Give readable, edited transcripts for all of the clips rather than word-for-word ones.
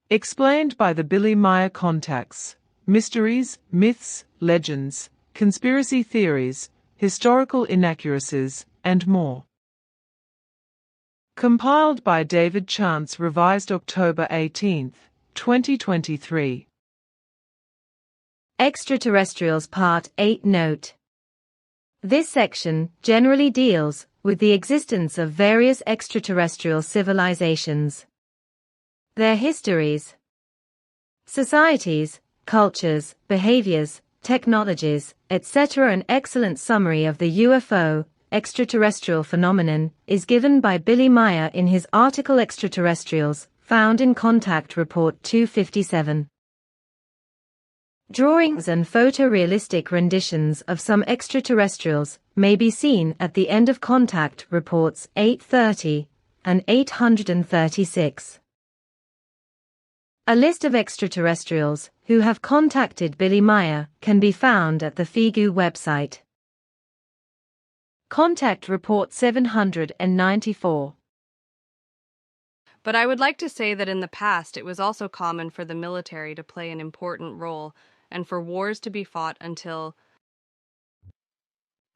Explained by the Billy Meier contacts. Mysteries, myths, legends, conspiracy theories, historical inaccuracies, and more. Compiled by David Chance, revised October 18, 2023. Extraterrestrials Part 8 Note. This section generally deals with the existence of various extraterrestrial civilizations, their histories, societies, cultures, behaviors, technologies, etc. An excellent summary of the UFO, extraterrestrial phenomenon, is given by Billy Meier in his article Extraterrestrials, found in Contact Report 257. Drawings and photorealistic renditions of some extraterrestrials may be seen at the end of Contact Reports 830 and 836. A list of extraterrestrials who have contacted Billy Meier can be found at the FIGU website. Contact Report 794. But I would like to say that in the past it was also common for the military to play an important role and for wars to be fought until...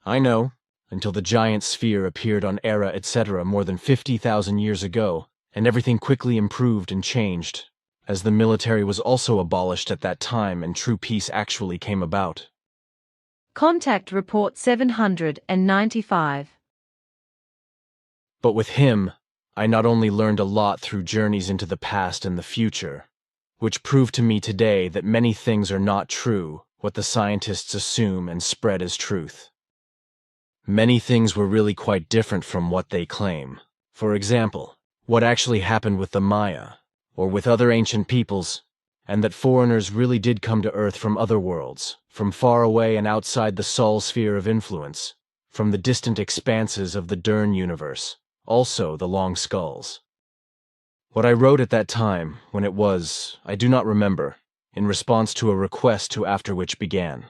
I know, until the giant sphere appeared on Era, etc. more than 50,000 years ago, and everything quickly improved and changed, as the military was also abolished at that time and true peace actually came about. Contact Report 795. But with him, I not only learned a lot through journeys into the past and the future, which prove to me today that many things are not true, what the scientists assume and spread as truth. Many things were really quite different from what they claim. For example, what actually happened with the Maya, or with other ancient peoples, and that foreigners really did come to Earth from other worlds, from far away and outside the Sol sphere of influence, from the distant expanses of the Dern universe, also the long skulls. What I wrote at that time, when it was, I do not remember, in response to a request to after which began.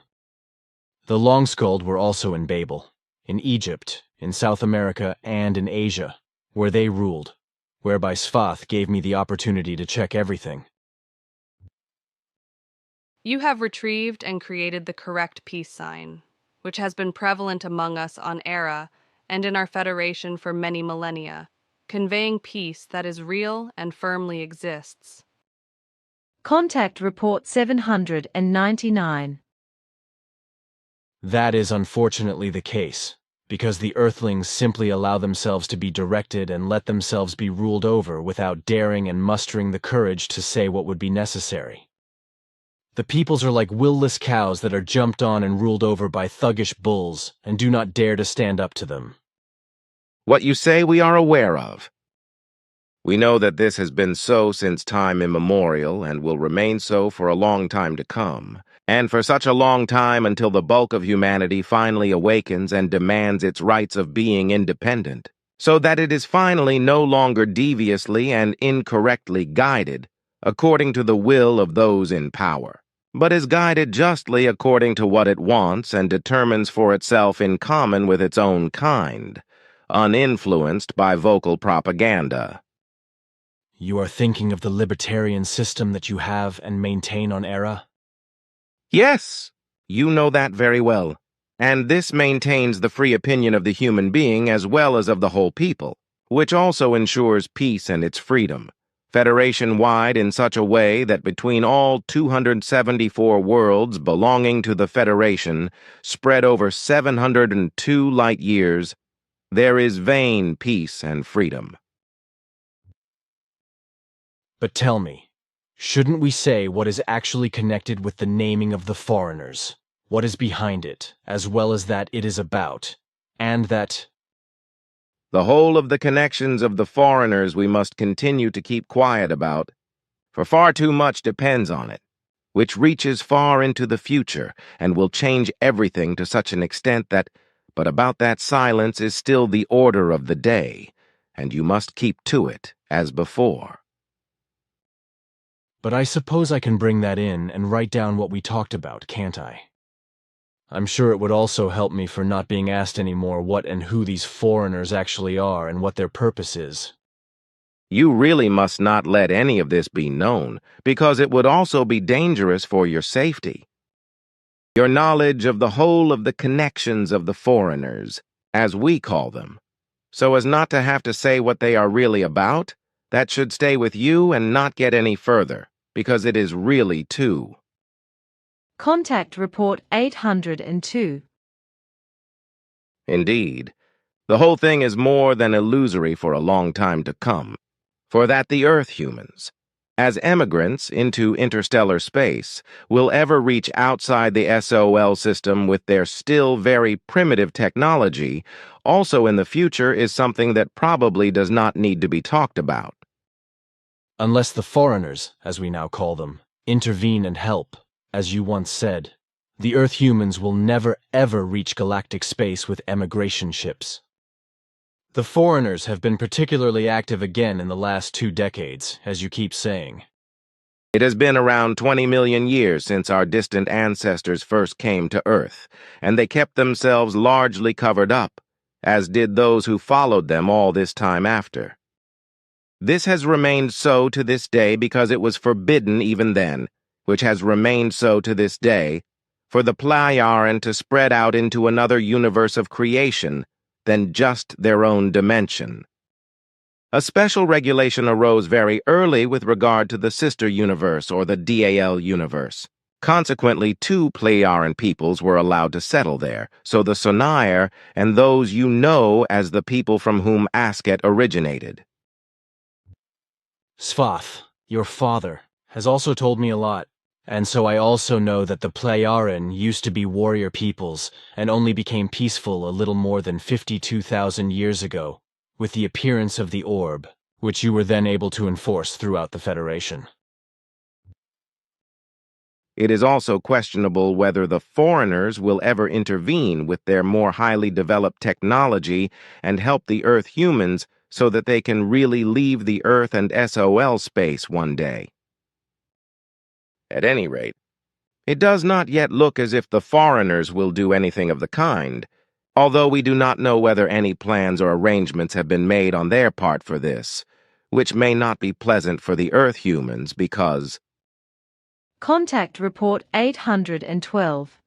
The long-skulled were also in Babel, in Egypt, in South America, and in Asia, where they ruled, whereby Svath gave me the opportunity to check everything. You have retrieved and created the correct peace sign, which has been prevalent among us on Era and in our Federation for many millennia, conveying peace that is real and firmly exists. Contact Report 799. That is unfortunately the case, because the Earthlings simply allow themselves to be directed and let themselves be ruled over without daring and mustering the courage to say what would be necessary. The peoples are like will-less cows that are jumped on and ruled over by thuggish bulls and do not dare to stand up to them. What you say we are aware of. We know that this has been so since time immemorial and will remain so for a long time to come, and for such a long time until the bulk of humanity finally awakens and demands its rights of being independent, so that it is finally no longer deviously and incorrectly guided according to the will of those in power, but is guided justly according to what it wants and determines for itself in common with its own kind, uninfluenced by vocal propaganda. You are thinking of the libertarian system that you have and maintain on Era? Yes, you know that very well. And this maintains the free opinion of the human being as well as of the whole people, which also ensures peace and its freedom, Federation-wide in such a way that between all 274 worlds belonging to the Federation, spread over 702 light years, there is vain peace and freedom. But tell me, shouldn't we say what is actually connected with the naming of the foreigners, what is behind it, as well as that it is about, and that... The whole of the connections of the foreigners we must continue to keep quiet about, for far too much depends on it, which reaches far into the future and will change everything to such an extent that, but about that silence is still the order of the day, and you must keep to it, as before. But I suppose I can bring that in and write down what we talked about, can't I? I'm sure it would also help me for not being asked anymore what and who these foreigners actually are and what their purpose is. You really must not let any of this be known, because it would also be dangerous for your safety. Your knowledge of the whole of the connections of the foreigners, as we call them, so as not to have to say what they are really about, that should stay with you and not get any further, because it is really too. Contact Report 802. Indeed, the whole thing is more than illusory for a long time to come, for that the Earth humans, as emigrants into interstellar space, will ever reach outside the SOL system with their still very primitive technology, also in the future is something that probably does not need to be talked about. Unless the foreigners, as we now call them, intervene and help, as you once said, the Earth humans will never ever reach galactic space with emigration ships. The foreigners have been particularly active again in the last 2 decades, as you keep saying. It has been around 20 million years since our distant ancestors first came to Earth, and they kept themselves largely covered up, as did those who followed them all this time after. This has remained so to this day because it was forbidden even then, which has remained so to this day, for the Plejaren to spread out into another universe of creation than just their own dimension. A special regulation arose very early with regard to the sister universe or the DAL universe. Consequently, 2 Plejaren peoples were allowed to settle there, so the Sonair and those you know as the people from whom Asket originated. Svath, your father, has also told me a lot, and so I also know that the Plejaren used to be warrior peoples and only became peaceful a little more than 52,000 years ago, with the appearance of the orb, which you were then able to enforce throughout the Federation. It is also questionable whether the foreigners will ever intervene with their more highly developed technology and help the Earth humans so that they can really leave the Earth and SOL space one day. At any rate, it does not yet look as if the foreigners will do anything of the kind, although we do not know whether any plans or arrangements have been made on their part for this, which may not be pleasant for the Earth humans because... Contact Report 812.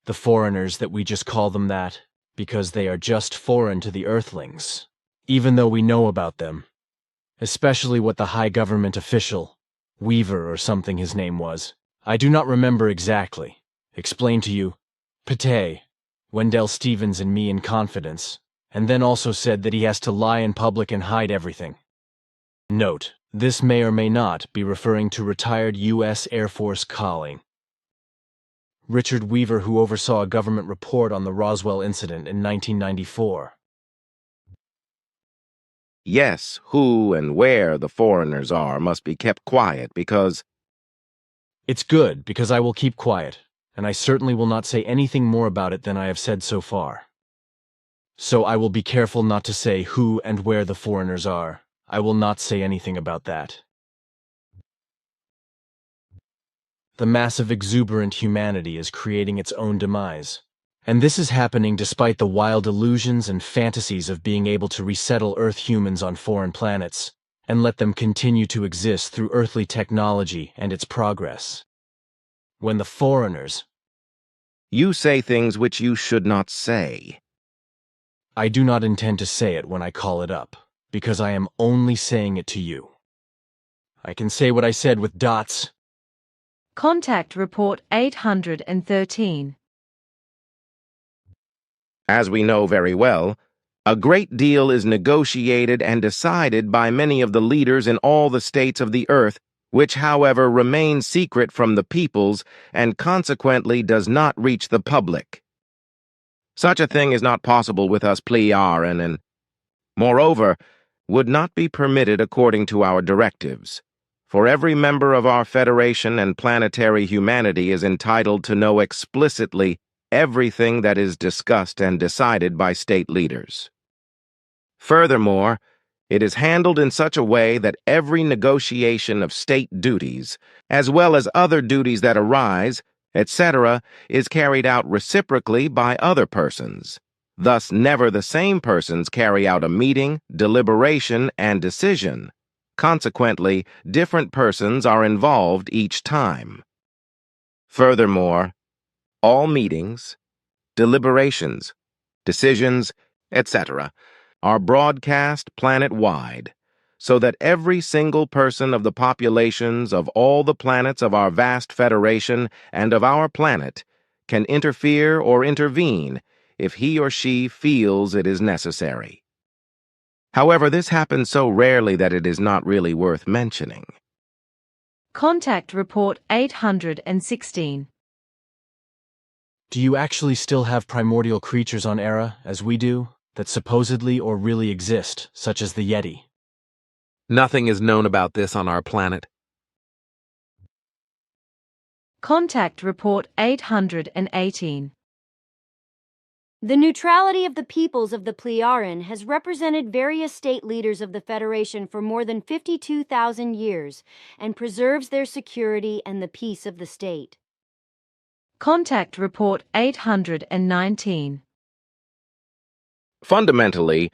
The foreigners that we just call them that, because they are just foreign to the Earthlings, even though we know about them. Especially what the high government official, Weaver or something his name was, I do not remember exactly, explained to you, Pate, Wendell Stevens and me in confidence, and then also said that he has to lie in public and hide everything. Note, this may or may not be referring to retired U.S. Air Force colleague Richard Weaver, who oversaw a government report on the Roswell incident in 1994. Yes, who and where the foreigners are must be kept quiet because... It's good, because I will keep quiet, and I certainly will not say anything more about it than I have said so far. So I will be careful not to say who and where the foreigners are. I will not say anything about that. The massive exuberant humanity is creating its own demise. And this is happening despite the wild illusions and fantasies of being able to resettle Earth humans on foreign planets, and let them continue to exist through earthly technology and its progress. When the foreigners... You say things which you should not say. I do not intend to say it when I call it up, because I am only saying it to you. I can say what I said with dots. Contact Report 813. As we know very well, a great deal is negotiated and decided by many of the leaders in all the states of the Earth, which, however, remains secret from the peoples and consequently does not reach the public. Such a thing is not possible with us Plejaren and, moreover, would not be permitted according to our directives. For every member of our Federation and planetary humanity is entitled to know explicitly everything that is discussed and decided by state leaders. Furthermore, it is handled in such a way that every negotiation of state duties, as well as other duties that arise, etc., is carried out reciprocally by other persons, Thus, never the same persons carry out a meeting, deliberation, and decision. Consequently, different persons are involved each time. Furthermore, all meetings, deliberations, decisions, etc., are broadcast planet-wide, so that every single person of the populations of all the planets of our vast Federation and of our planet can interfere or intervene if he or she feels it is necessary. However, this happens so rarely that it is not really worth mentioning. Contact Report 816. Do you actually still have primordial creatures on Era, as we do, that supposedly or really exist, such as the Yeti? Nothing is known about this on our planet. Contact Report 818. The neutrality of the peoples of the Pleiaren has represented various state leaders of the Federation for more than 52,000 years and preserves their security and the peace of the state. Contact Report 819. Fundamentally,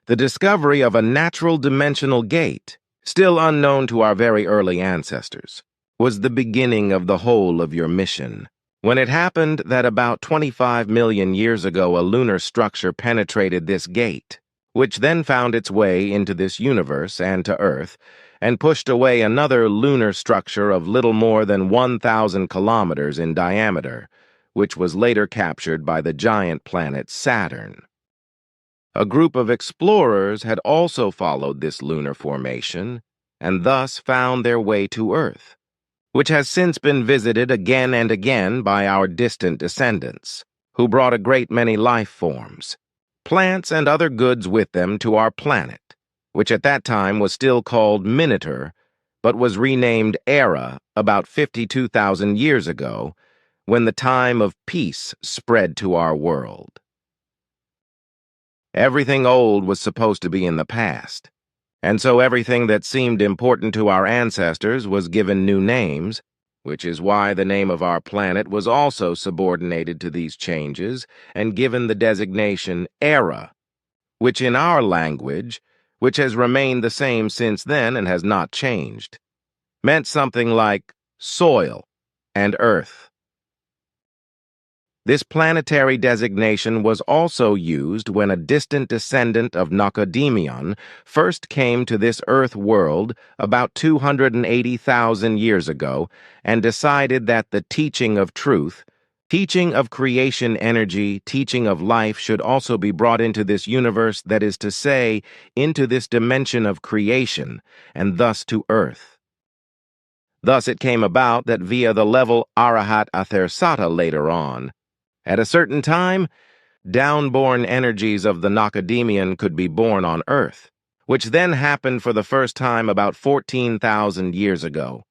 the discovery of a natural dimensional gate, still unknown to our very early ancestors, was the beginning of the whole of your mission. When it happened that about 25 million years ago a lunar structure penetrated this gate, which then found its way into this universe and to Earth, and pushed away another lunar structure of little more than 1,000 kilometers in diameter, which was later captured by the giant planet Saturn. A group of explorers had also followed this lunar formation, and thus found their way to Earth, which has since been visited again and again by our distant descendants, who brought a great many life forms, plants and other goods with them to our planet, which at that time was still called Minotaur, but was renamed Era about 52,000 years ago, when the time of peace spread to our world. Everything old was supposed to be in the past, and so everything that seemed important to our ancestors was given new names, which is why the name of our planet was also subordinated to these changes and given the designation Era, which in our language, which has remained the same since then and has not changed, meant something like soil and earth. This planetary designation was also used when a distant descendant of Nacademion first came to this Earth world about 280,000 years ago and decided that the teaching of truth, teaching of creation energy, teaching of life should also be brought into this universe, that is to say, into this dimension of creation, and thus to Earth. Thus it came about that via the level Arahat Athersata later on, at a certain time, downborn energies of the Nacademion could be born on Earth, which then happened for the first time about 14,000 years ago,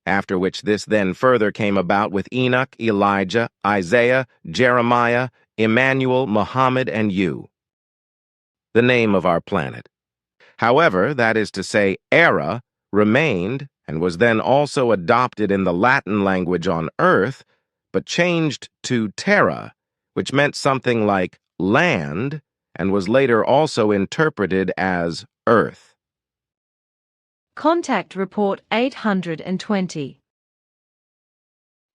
after which this then further came about with Enoch, Elijah, Isaiah, Jeremiah, Emmanuel, Muhammad, and you, the name of our planet. However, that is to say, Era remained and was then also adopted in the Latin language on Earth, but changed to terra, which meant something like land, and was later also interpreted as earth. Contact Report 820.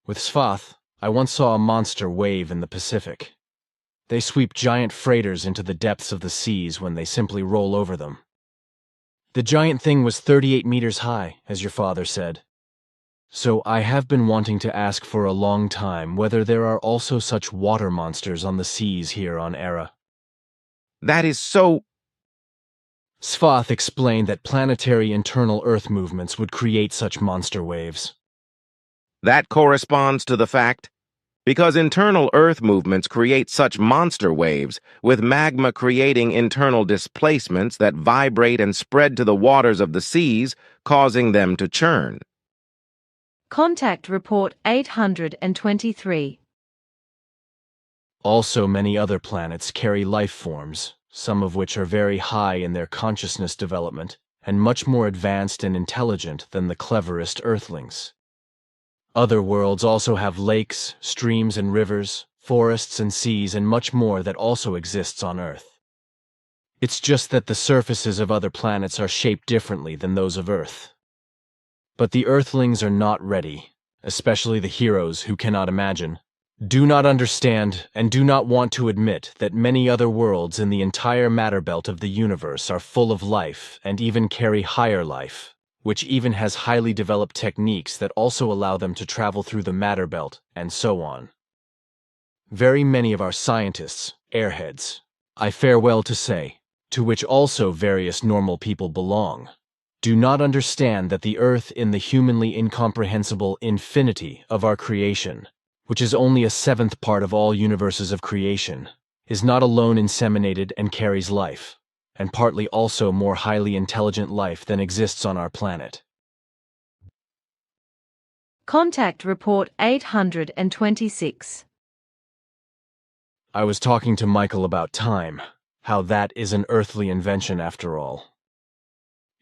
With Svath, I once saw a monster wave in the Pacific. They sweep giant freighters into the depths of the seas when they simply roll over them. The giant thing was 38 meters high, as your father said. So I have been wanting to ask for a long time whether there are also such water monsters on the seas here on Era. That is so... Svath explained that planetary internal Earth movements would create such monster waves. That corresponds to the fact, because internal Earth movements create such monster waves, with magma creating internal displacements that vibrate and spread to the waters of the seas, causing them to churn. Contact Report 823. Also, many other planets carry life forms, some of which are very high in their consciousness development and much more advanced and intelligent than the cleverest Earthlings. Other worlds also have lakes, streams, and rivers, forests and seas and much more that also exists on Earth. It's just that the surfaces of other planets are shaped differently than those of Earth. But the Earthlings are not ready, especially the heroes who cannot imagine, do not understand, and do not want to admit that many other worlds in the entire matter belt of the universe are full of life and even carry higher life, which even has highly developed techniques that also allow them to travel through the matter belt, and so on. Very many of our scientists, airheads, I farewell to say, to which also various normal people belong, do not understand that the Earth in the humanly incomprehensible infinity of our creation, which is only a seventh part of all universes of creation, is not alone inseminated and carries life, and partly also more highly intelligent life than exists on our planet. Contact Report 826. I was talking to Michael about time, how that is an earthly invention after all.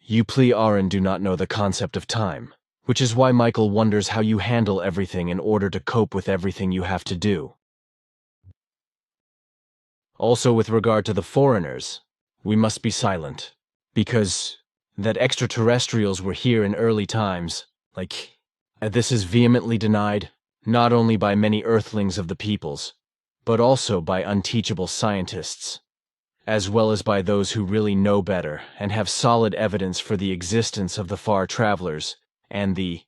You Plei-Aran do not know the concept of time, which is why Michael wonders how you handle everything in order to cope with everything you have to do. Also with regard to the foreigners, we must be silent, because that extraterrestrials were here in early times, this is vehemently denied, not only by many earthlings of the peoples, but also by unteachable scientists, as well as by those who really know better and have solid evidence for the existence of the far travelers and the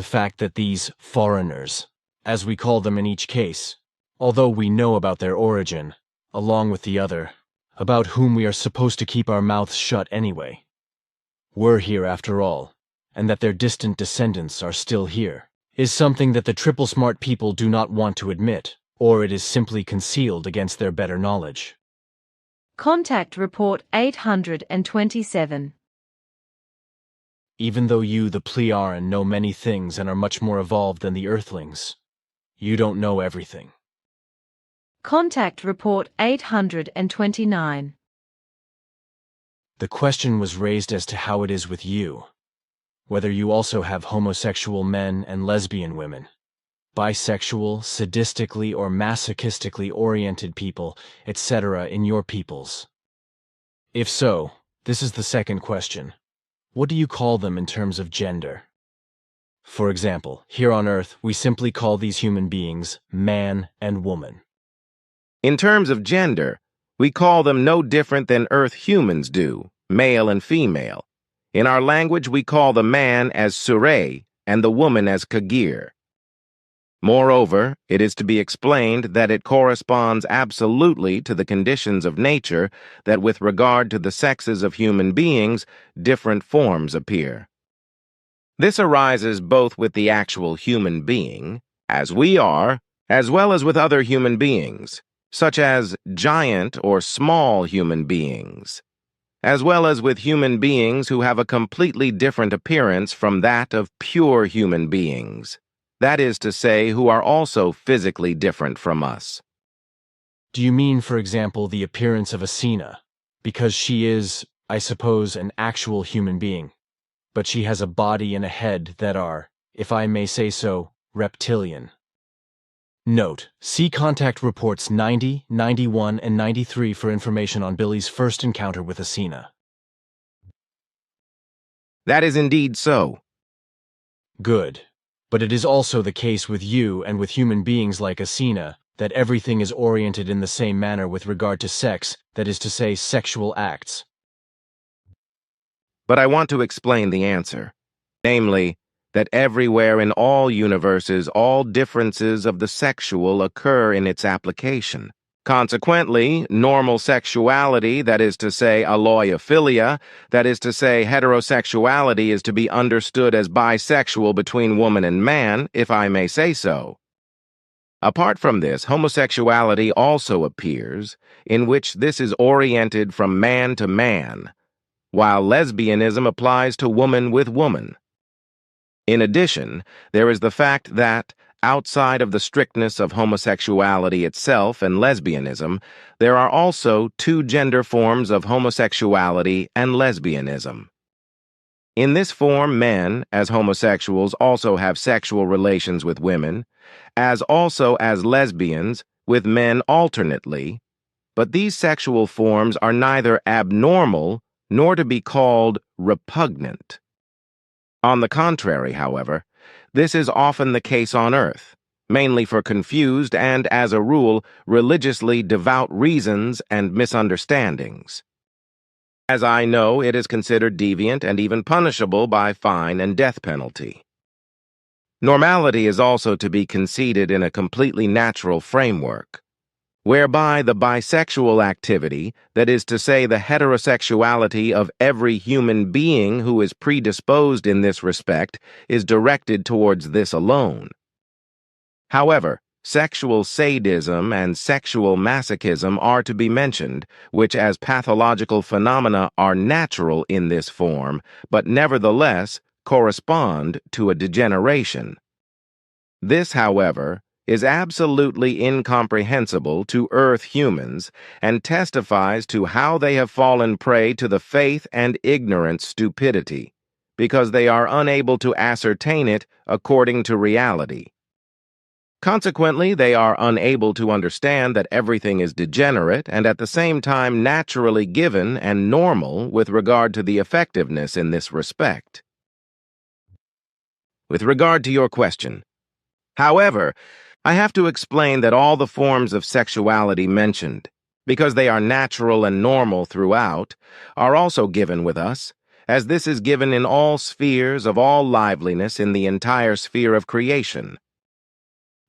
fact that these foreigners, as we call them in each case, although we know about their origin, along with the other, about whom we are supposed to keep our mouths shut anyway, were here after all, and that their distant descendants are still here, is something that the triple smart people do not want to admit, or it is simply concealed against their better knowledge. Contact Report 827. Even though you, the Plei-Aran, know many things and are much more evolved than the Earthlings, you don't know everything. Contact Report 829. The question was raised as to how it is with you, whether you also have homosexual men and lesbian women, bisexual, sadistically or masochistically oriented people, etc. in your peoples. If so, this is the second question. What do you call them in terms of gender? For example, here on Earth, we simply call these human beings man and woman. In terms of gender, we call them no different than Earth humans do, male and female. In our language, we call the man as Sure and the woman as Kagir. Moreover, it is to be explained that it corresponds absolutely to the conditions of nature that with regard to the sexes of human beings, different forms appear. This arises both with the actual human being, as we are, as well as with other human beings, such as giant or small human beings, as well as with human beings who have a completely different appearance from that of pure human beings. That is to say, who are also physically different from us. Do you mean, for example, the appearance of Asina, because she is, I suppose, an actual human being, but she has a body and a head that are, if I may say so, reptilian? Note, see Contact Reports 90, 91, and 93 for information on Billy's first encounter with Asina. That is indeed so. Good. But it is also the case with you and with human beings like Asina that everything is oriented in the same manner with regard to sex, that is to say, sexual acts. But I want to explain the answer, namely, that everywhere in all universes all differences of the sexual occur in its application. Consequently, normal sexuality, that is to say, aloiophilia, that is to say, heterosexuality is to be understood as bisexual between woman and man, if I may say so. Apart from this, homosexuality also appears, in which this is oriented from man to man, while lesbianism applies to woman with woman. In addition, there is the fact that, outside of the strictness of homosexuality itself and lesbianism, there are also two gender forms of homosexuality and lesbianism. In this form, men, as homosexuals, also have sexual relations with women, as also as lesbians, with men alternately, but these sexual forms are neither abnormal nor to be called repugnant. On the contrary, however, this is often the case on earth, mainly for confused and, as a rule, religiously devout reasons and misunderstandings. As I know, it is considered deviant and even punishable by fine and death penalty. Normality is also to be conceded in a completely natural framework, whereby the bisexual activity, that is to say the heterosexuality of every human being who is predisposed in this respect, is directed towards this alone. However, sexual sadism and sexual masochism are to be mentioned, which as pathological phenomena are natural in this form, but nevertheless correspond to a degeneration. This, however, is absolutely incomprehensible to Earth humans and testifies to how they have fallen prey to the faith and ignorant stupidity, because they are unable to ascertain it according to reality. Consequently, they are unable to understand that everything is degenerate and at the same time naturally given and normal with regard to the effectiveness in this respect. With regard to your question, however, I have to explain that all the forms of sexuality mentioned, because they are natural and normal throughout, are also given with us, as this is given in all spheres of all liveliness in the entire sphere of creation.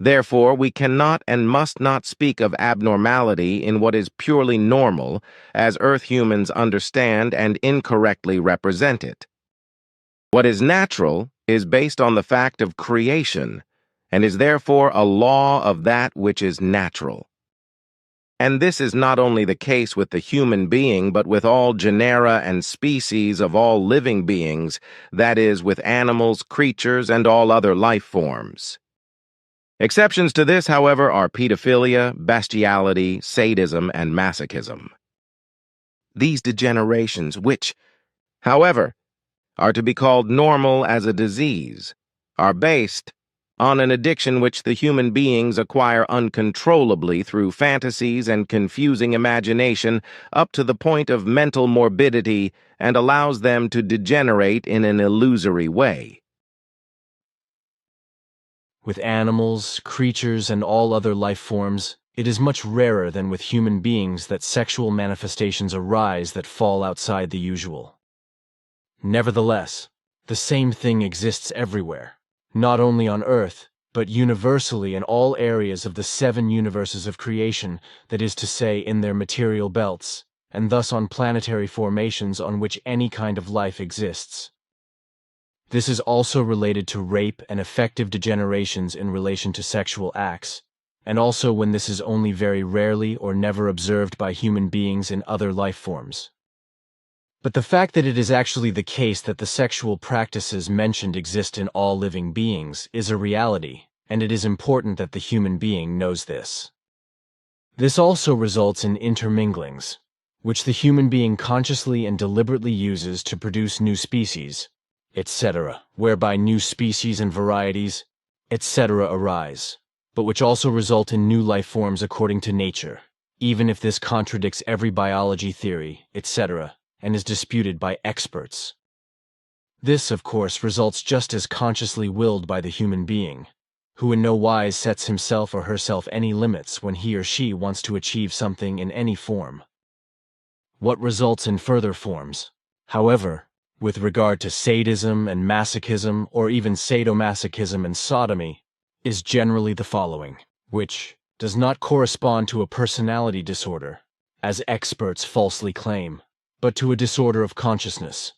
Therefore, we cannot and must not speak of abnormality in what is purely normal, as Earth humans understand and incorrectly represent it. What is natural is based on the fact of creation, and is therefore a law of that which is natural. And this is not only the case with the human being, but with all genera and species of all living beings, that is, with animals, creatures, and all other life forms. Exceptions to this, however, are pedophilia, bestiality, sadism, and masochism. These degenerations, which, however, are to be called normal as a disease, are based on an addiction which the human beings acquire uncontrollably through fantasies and confusing imagination up to the point of mental morbidity and allows them to degenerate in an illusory way. With animals, creatures, and all other life forms, it is much rarer than with human beings that sexual manifestations arise that fall outside the usual. Nevertheless, the same thing exists everywhere, not only on Earth, but universally in all areas of the 7 universes of creation, that is to say, in their material belts, and thus on planetary formations on which any kind of life exists. This is also related to rape and affective degenerations in relation to sexual acts, and also when this is only very rarely or never observed by human beings in other life forms. But the fact that it is actually the case that the sexual practices mentioned exist in all living beings is a reality, and it is important that the human being knows this. This also results in interminglings, which the human being consciously and deliberately uses to produce new species, etc., whereby new species and varieties, etc. arise, but which also result in new life forms according to nature, even if this contradicts every biology theory, etc., and is disputed by experts. This, of course, results just as consciously willed by the human being, who in no wise sets himself or herself any limits when he or she wants to achieve something in any form. What results in further forms, however, with regard to sadism and masochism, or even sadomasochism and sodomy, is generally the following, which does not correspond to a personality disorder, as experts falsely claim, but to a disorder of consciousness,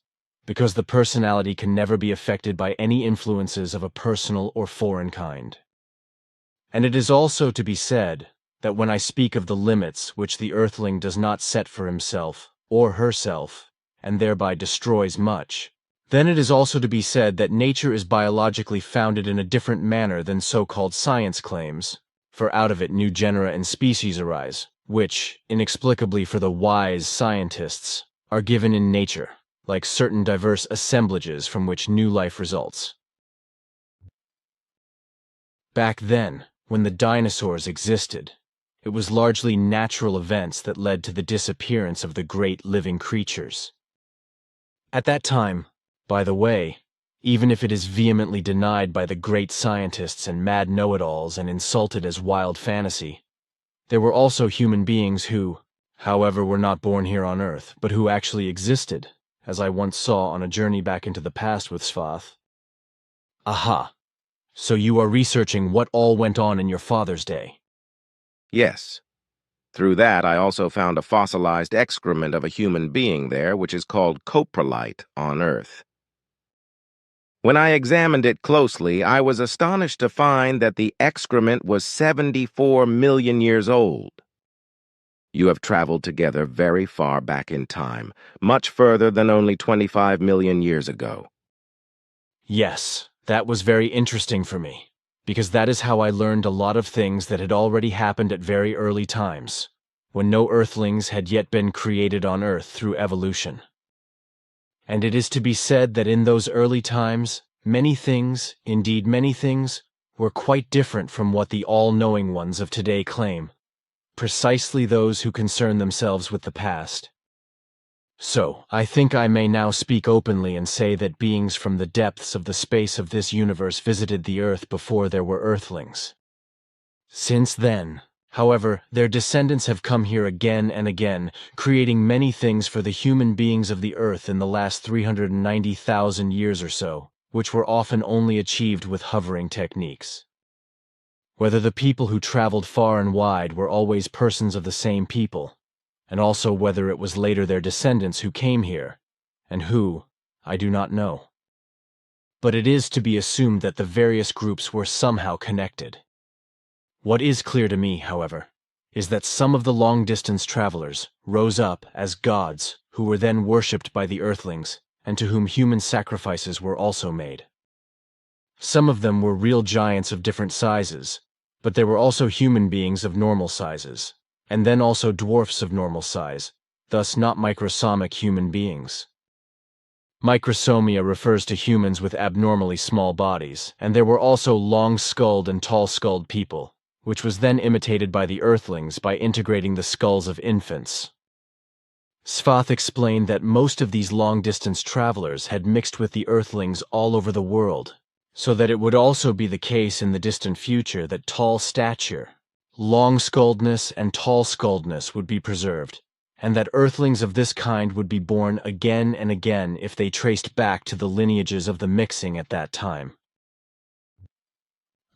because the personality can never be affected by any influences of a personal or foreign kind. And it is also to be said that when I speak of the limits which the earthling does not set for himself or herself, and thereby destroys much, then it is also to be said that nature is biologically founded in a different manner than so-called science claims, for out of it new genera and species arise, which, inexplicably for the wise scientists, are given in nature, like certain diverse assemblages from which new life results. Back then, when the dinosaurs existed, it was largely natural events that led to the disappearance of the great living creatures. At that time, by the way, even if it is vehemently denied by the great scientists and mad know-it-alls and insulted as wild fantasy, there were also human beings who, however, were not born here on Earth, but who actually existed, as I once saw on a journey back into the past with Svath. Aha! So you are researching what all went on in your father's day? Yes. Through that, I also found a fossilized excrement of a human being there, which is called coprolite on Earth. When I examined it closely, I was astonished to find that the excrement was 74 million years old. You have traveled together very far back in time, much further than only 25 million years ago. Yes, that was very interesting for me, because that is how I learned a lot of things that had already happened at very early times, when no Earthlings had yet been created on Earth through evolution. And it is to be said that in those early times, many things, indeed many things, were quite different from what the all-knowing ones of today claim, precisely those who concern themselves with the past. So, I think I may now speak openly and say that beings from the depths of the space of this universe visited the Earth before there were Earthlings. Since then, however, their descendants have come here again and again, creating many things for the human beings of the Earth in the last 390,000 years or so, which were often only achieved with hovering techniques. Whether the people who traveled far and wide were always persons of the same people, and also whether it was later their descendants who came here, and who, I do not know. But it is to be assumed that the various groups were somehow connected. What is clear to me, however, is that some of the long-distance travelers rose up as gods who were then worshipped by the Earthlings and to whom human sacrifices were also made. Some of them were real giants of different sizes, but there were also human beings of normal sizes, and then also dwarfs of normal size, thus not microsomic human beings. Microsomia refers to humans with abnormally small bodies, and there were also long-skulled and tall-skulled people, which was then imitated by the Earthlings by integrating the skulls of infants. Svath explained that most of these long-distance travelers had mixed with the Earthlings all over the world, so that it would also be the case in the distant future that tall stature, long-skulledness and tall-skulledness would be preserved, and that Earthlings of this kind would be born again and again if they traced back to the lineages of the mixing at that time.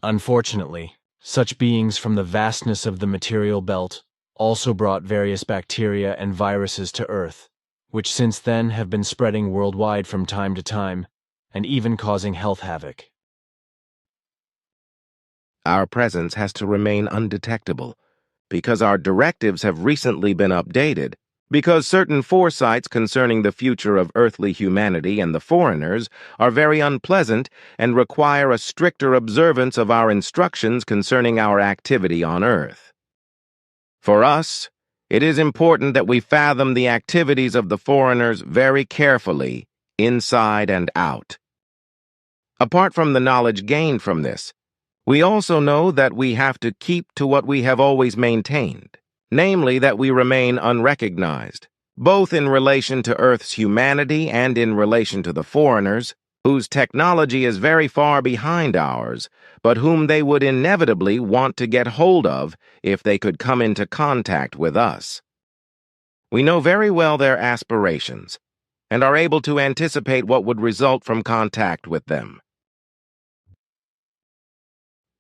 Unfortunately, such beings from the vastness of the material belt also brought various bacteria and viruses to Earth, which since then have been spreading worldwide from time to time, and even causing health havoc. Our presence has to remain undetectable, because our directives have recently been updated, because certain foresights concerning the future of earthly humanity and the foreigners are very unpleasant and require a stricter observance of our instructions concerning our activity on Earth. For us, it is important that we fathom the activities of the foreigners very carefully, inside and out. Apart from the knowledge gained from this, we also know that we have to keep to what we have always maintained, namely that we remain unrecognized, both in relation to Earth's humanity and in relation to the foreigners, whose technology is very far behind ours, but whom they would inevitably want to get hold of if they could come into contact with us. We know very well their aspirations, and are able to anticipate what would result from contact with them.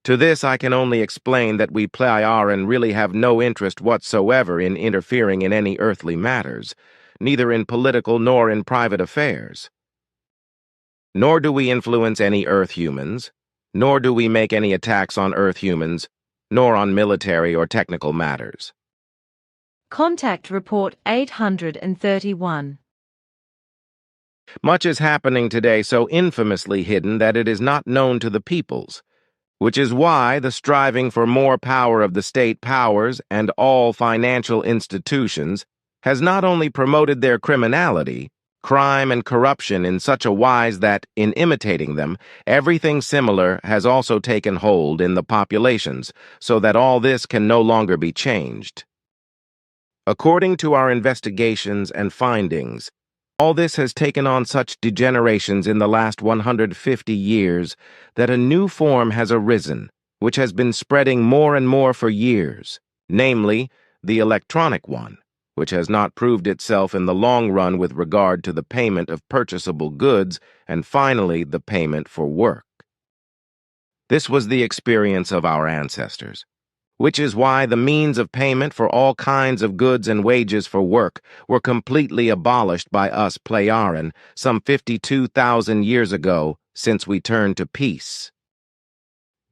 To this I can only explain that we Plejaren really have no interest whatsoever in interfering in any earthly matters, neither in political nor in private affairs. Nor do we influence any Earth humans, nor do we make any attacks on Earth humans, nor on military or technical matters. Contact Report 831. Much is happening today so infamously hidden that it is not known to the peoples, which is why the striving for more power of the state powers and all financial institutions has not only promoted their criminality, crime, and corruption in such a wise that, in imitating them, everything similar has also taken hold in the populations, so that all this can no longer be changed. According to our investigations and findings, all this has taken on such degenerations in the last 150 years that a new form has arisen, which has been spreading more and more for years, namely, the electronic one, which has not proved itself in the long run with regard to the payment of purchasable goods and finally the payment for work. This was the experience of our ancestors, which is why the means of payment for all kinds of goods and wages for work were completely abolished by us Pleiaren some 52,000 years ago, since we turned to peace.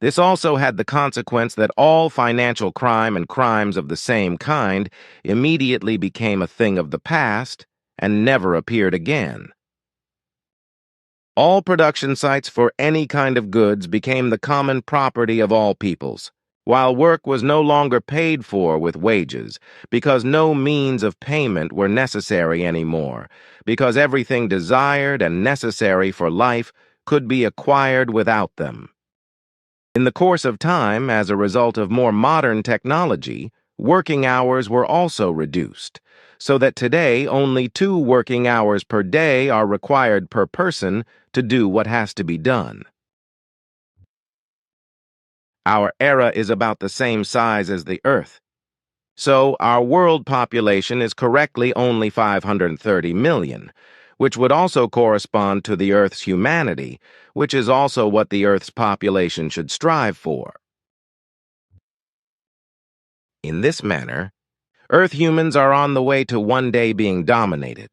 This also had the consequence that all financial crime and crimes of the same kind immediately became a thing of the past and never appeared again. All production sites for any kind of goods became the common property of all peoples, while work was no longer paid for with wages, because no means of payment were necessary anymore, because everything desired and necessary for life could be acquired without them. In the course of time, as a result of more modern technology, working hours were also reduced, so that today only 2 working hours per day are required per person to do what has to be done. Our era is about the same size as the Earth, so our world population is correctly only 530 million, which would also correspond to the Earth's humanity, which is also what the Earth's population should strive for. In this manner, Earth humans are on the way to one day being dominated,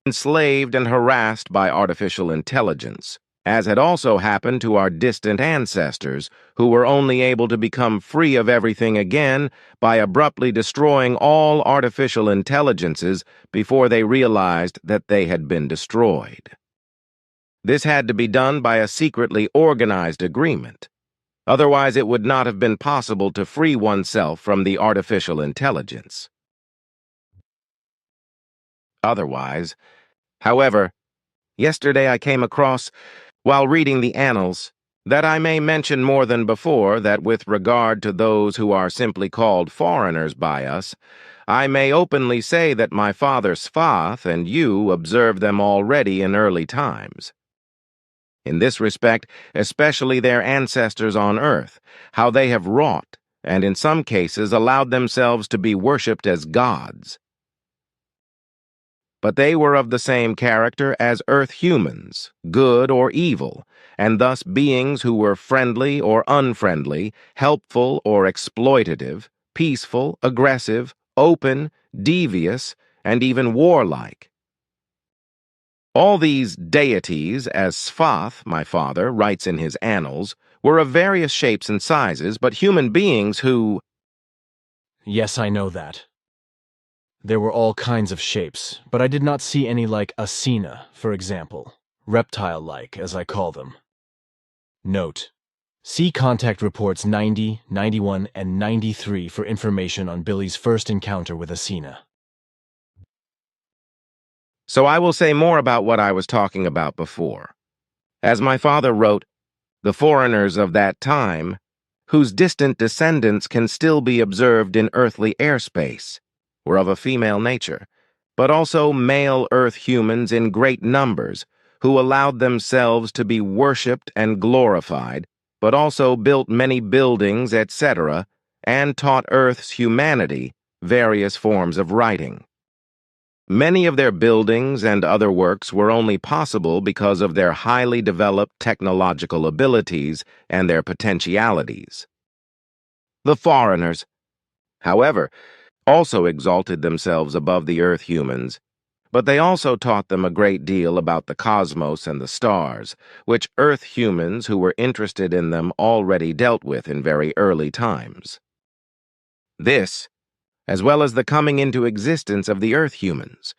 enslaved and harassed by artificial intelligence, as had also happened to our distant ancestors, who were only able to become free of everything again by abruptly destroying all artificial intelligences before they realized that they had been destroyed. This had to be done by a secretly organized agreement. Otherwise, it would not have been possible to free oneself from the artificial intelligence. However, yesterday I came across, while reading the annals, that I may mention more than before that with regard to those who are simply called foreigners by us, I may openly say that my father Sfath and you observed them already in early times. In this respect, especially their ancestors on earth, how they have wrought, and in some cases allowed themselves to be worshipped as gods. But they were of the same character as earth humans, good or evil, and thus beings who were friendly or unfriendly, helpful or exploitative, peaceful, aggressive, open, devious, and even warlike. All these deities, as Sfath, my father, writes in his annals, were of various shapes and sizes, but human beings who— Yes, I know that. There were all kinds of shapes, but I did not see any like Asina, for example, reptile-like, as I call them. Note: see Contact Reports 90, 91, and 93 for information on Billy's first encounter with Asina. So I will say more about what I was talking about before. As my father wrote, the foreigners of that time, whose distant descendants can still be observed in earthly airspace, were of a female nature, but also male earth humans in great numbers, who allowed themselves to be worshipped and glorified, but also built many buildings, etc., and taught Earth's humanity various forms of writing. Many of their buildings and other works were only possible because of their highly developed technological abilities and their potentialities. The foreigners, however, also exalted themselves above the earth humans, but they also taught them a great deal about the cosmos and the stars, which earth humans who were interested in them already dealt with in very early times. This, as well as the coming into existence of the earth humans,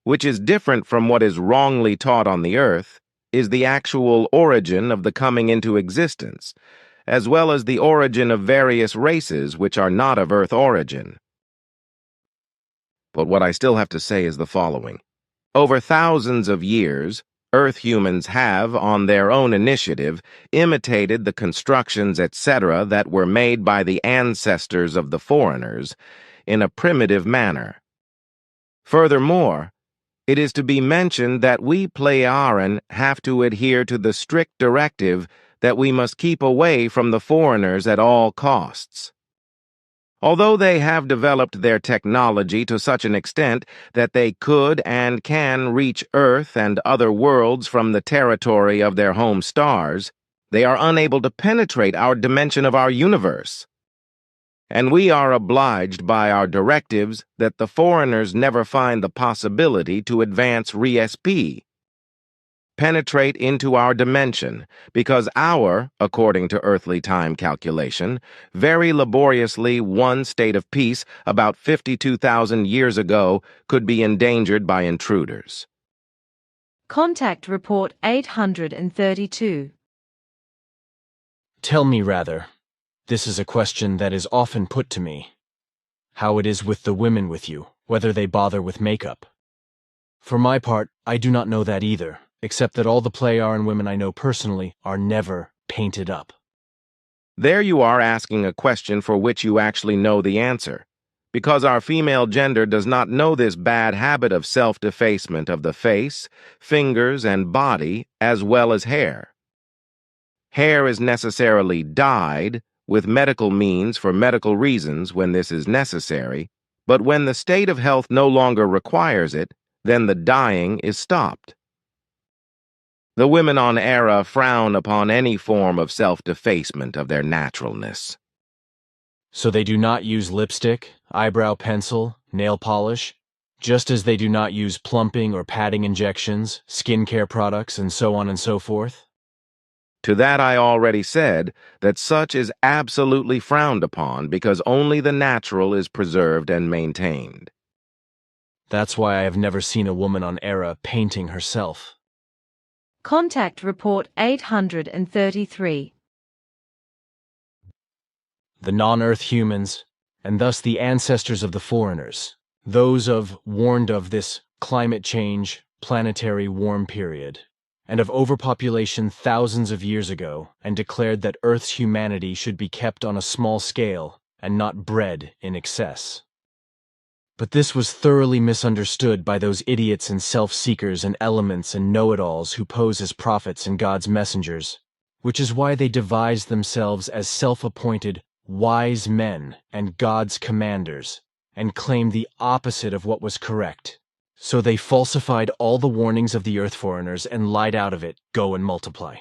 which is different from what is wrongly taught on the earth, is the actual origin of the coming into existence, as well as the origin of various races which are not of earth origin. But what I still have to say is the following. Over thousands of years, Earth humans have, on their own initiative, imitated the constructions, etc., that were made by the ancestors of the foreigners in a primitive manner. Furthermore, it is to be mentioned that we Pleiaren have to adhere to the strict directive that we must keep away from the foreigners at all costs. Although they have developed their technology to such an extent that they could and can reach Earth and other worlds from the territory of their home stars, they are unable to penetrate our dimension of our universe. And we are obliged by our directives that the foreigners never find the possibility to advance RESP, penetrate into our dimension, because our, according to earthly time calculation, very laboriously won state of peace about 52,000 years ago could be endangered by intruders. Contact Report 832. Tell me rather, this is a question that is often put to me, how it is with the women with you, whether they bother with makeup. For my part, I do not know that either, except that all the Pleiaren women I know personally are never painted up. There you are asking a question for which you actually know the answer, because our female gender does not know this bad habit of self-defacement of the face, fingers, and body, as well as hair. Hair is necessarily dyed with medical means for medical reasons when this is necessary, but when the state of health no longer requires it, then the dyeing is stopped. The women on Era frown upon any form of self-defacement of their naturalness. So they do not use lipstick, eyebrow pencil, nail polish, just as they do not use plumping or padding injections, skincare products, and so on and so forth? To that I already said that such is absolutely frowned upon because only the natural is preserved and maintained. That's why I have never seen a woman on Era painting herself. Contact Report 833. The non-Earth humans, and thus the ancestors of the foreigners, those of warned of this climate change, planetary warm period, and of overpopulation thousands of years ago, and declared that Earth's humanity should be kept on a small scale and not bred in excess. But this was thoroughly misunderstood by those idiots and self-seekers and elements and know-it-alls who pose as prophets and God's messengers, which is why they devised themselves as self-appointed wise men and God's commanders, and claimed the opposite of what was correct. So they falsified all the warnings of the Earth foreigners and lied out of it, go and multiply.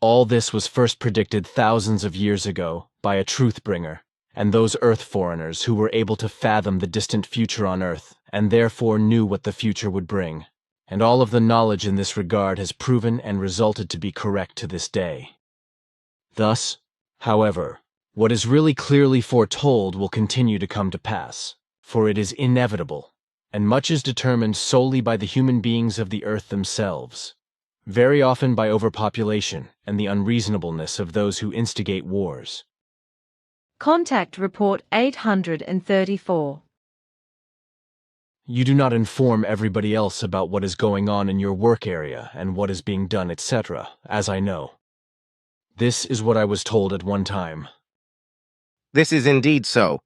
All this was first predicted thousands of years ago by a truth-bringer, and those Earth foreigners who were able to fathom the distant future on Earth, and therefore knew what the future would bring. And all of the knowledge in this regard has proven and resulted to be correct to this day. Thus, however, what is really clearly foretold will continue to come to pass, for it is inevitable, and much is determined solely by the human beings of the Earth themselves, very often by overpopulation and the unreasonableness of those who instigate wars. Contact Report 834. You do not inform everybody else about what is going on in your work area and what is being done, etc., as I know. This is what I was told at one time. This is indeed so,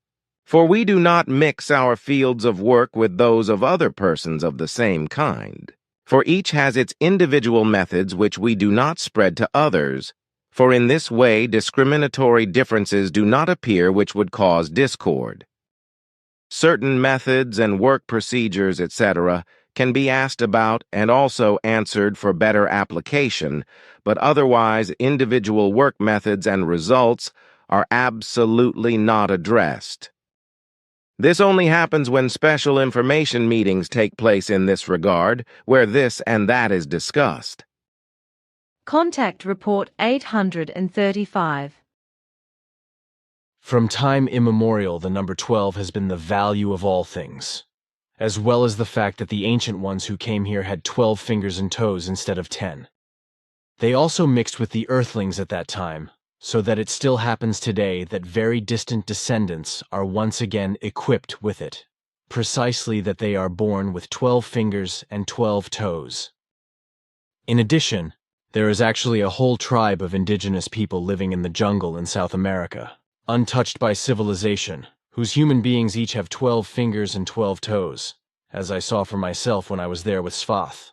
for we do not mix our fields of work with those of other persons of the same kind, for each has its individual methods which we do not spread to others, for in this way discriminatory differences do not appear which would cause discord. Certain methods and work procedures, etc., can be asked about and also answered for better application, but otherwise individual work methods and results are absolutely not addressed. This only happens when special information meetings take place in this regard, where this and that is discussed. Contact Report 835. From time immemorial, the number 12 has been the value of all things, as well as the fact that the ancient ones who came here had 12 fingers and toes instead of 10. They also mixed with the earthlings at that time, so that it still happens today that very distant descendants are once again equipped with it, precisely that they are born with 12 fingers and 12 toes. In addition, there is actually a whole tribe of indigenous people living in the jungle in South America, untouched by civilization, whose human beings each have 12 fingers and 12 toes, as I saw for myself when I was there with Svath.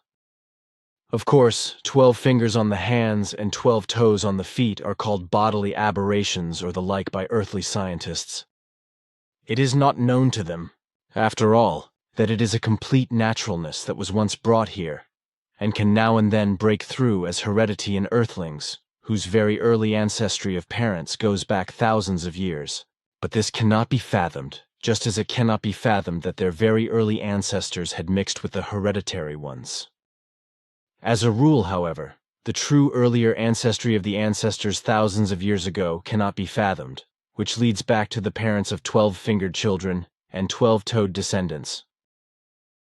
Of course, 12 fingers on the hands and 12 toes on the feet are called bodily aberrations or the like by earthly scientists. It is not known to them, after all, that it is a complete naturalness that was once brought here, and can now and then break through as heredity in earthlings, whose very early ancestry of parents goes back thousands of years. But this cannot be fathomed, just as it cannot be fathomed that their very early ancestors had mixed with the hereditary ones. As a rule, however, the true earlier ancestry of the ancestors thousands of years ago cannot be fathomed, which leads back to the parents of 12-fingered children and 12-toed descendants.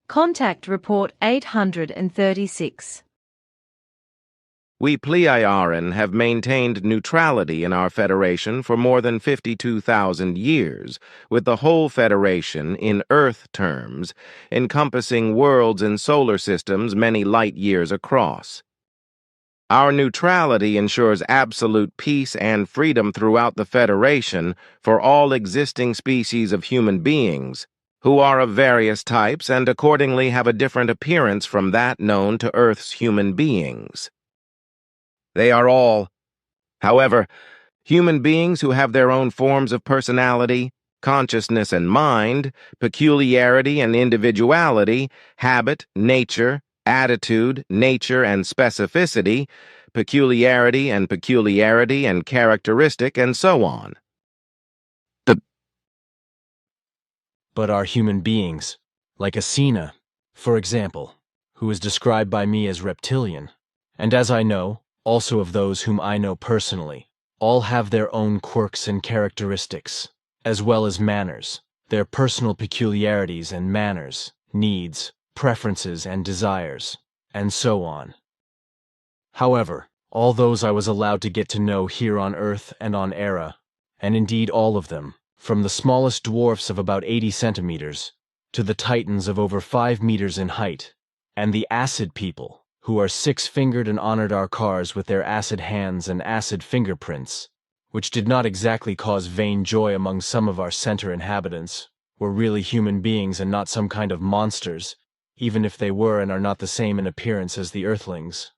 Contact Report 836. We Pleiaren have maintained neutrality in our Federation for more than 52,000 years, with the whole Federation, in Earth terms, encompassing worlds and solar systems many light years across. Our neutrality ensures absolute peace and freedom throughout the Federation for all existing species of human beings, who are of various types and accordingly have a different appearance from that known to Earth's human beings. They are all, however, human beings who have their own forms of personality, consciousness and mind, peculiarity and individuality, habit, nature, attitude, nature and specificity, peculiarity and characteristic, and so on. But are human beings, like Asina, for example, who is described by me as reptilian, and as I know, also of those whom I know personally, all have their own quirks and characteristics, as well as manners, their personal peculiarities and manners, needs, preferences and desires, and so on. However, all those I was allowed to get to know here on Earth and on Era, and indeed all of them, from the smallest dwarfs of about 80 centimeters, to the titans of over 5 meters in height, and the acid people, who are 6-fingered and honored our cars with their acid hands and acid fingerprints, which did not exactly cause vain joy among some of our center inhabitants, were really human beings and not some kind of monsters, even if they were and are not the same in appearance as the Earthlings.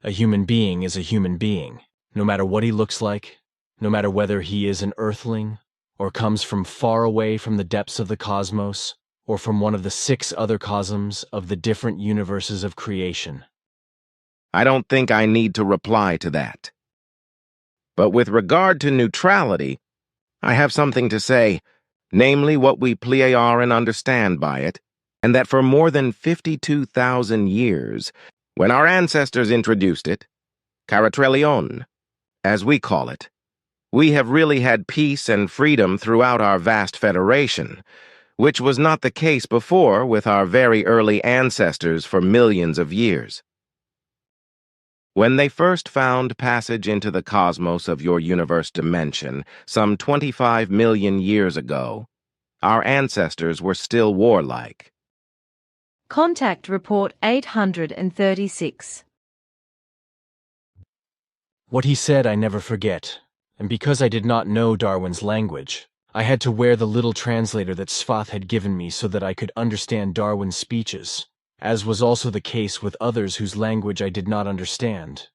A human being is a human being, no matter what he looks like, no matter whether he is an Earthling, or comes from far away from the depths of the cosmos, or from one of the 6 other cosms of the different universes of creation. I don't think I need to reply to that. But with regard to neutrality, I have something to say, namely what we Pleiaren understand by it, and that for more than 52,000 years, when our ancestors introduced it, Caratrellion, as we call it, we have really had peace and freedom throughout our vast federation, which was not the case before with our very early ancestors for millions of years. When they first found passage into the cosmos of your universe dimension, some 25 million years ago, our ancestors were still warlike. Contact Report 836. What he said I never forget, and because I did not know Darwin's language, I had to wear the little translator that Svath had given me so that I could understand Darwin's speeches, as was also the case with others whose language I did not understand.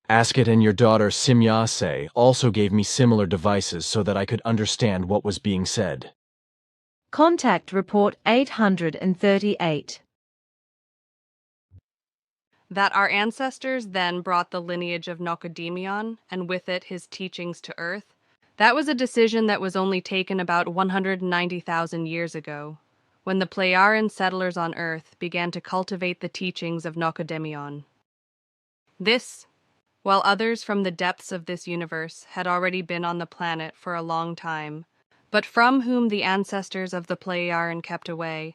Asket and your daughter Simyase also gave me similar devices so that I could understand what was being said. Contact Report 838. That our ancestors then brought the lineage of Nocodemion, and with it his teachings to Earth, that was a decision that was only taken about 190,000 years ago, when the Pleiaren settlers on Earth began to cultivate the teachings of Nocodemion. This, while others from the depths of this universe had already been on the planet for a long time, but from whom the ancestors of the Pleiaren kept away,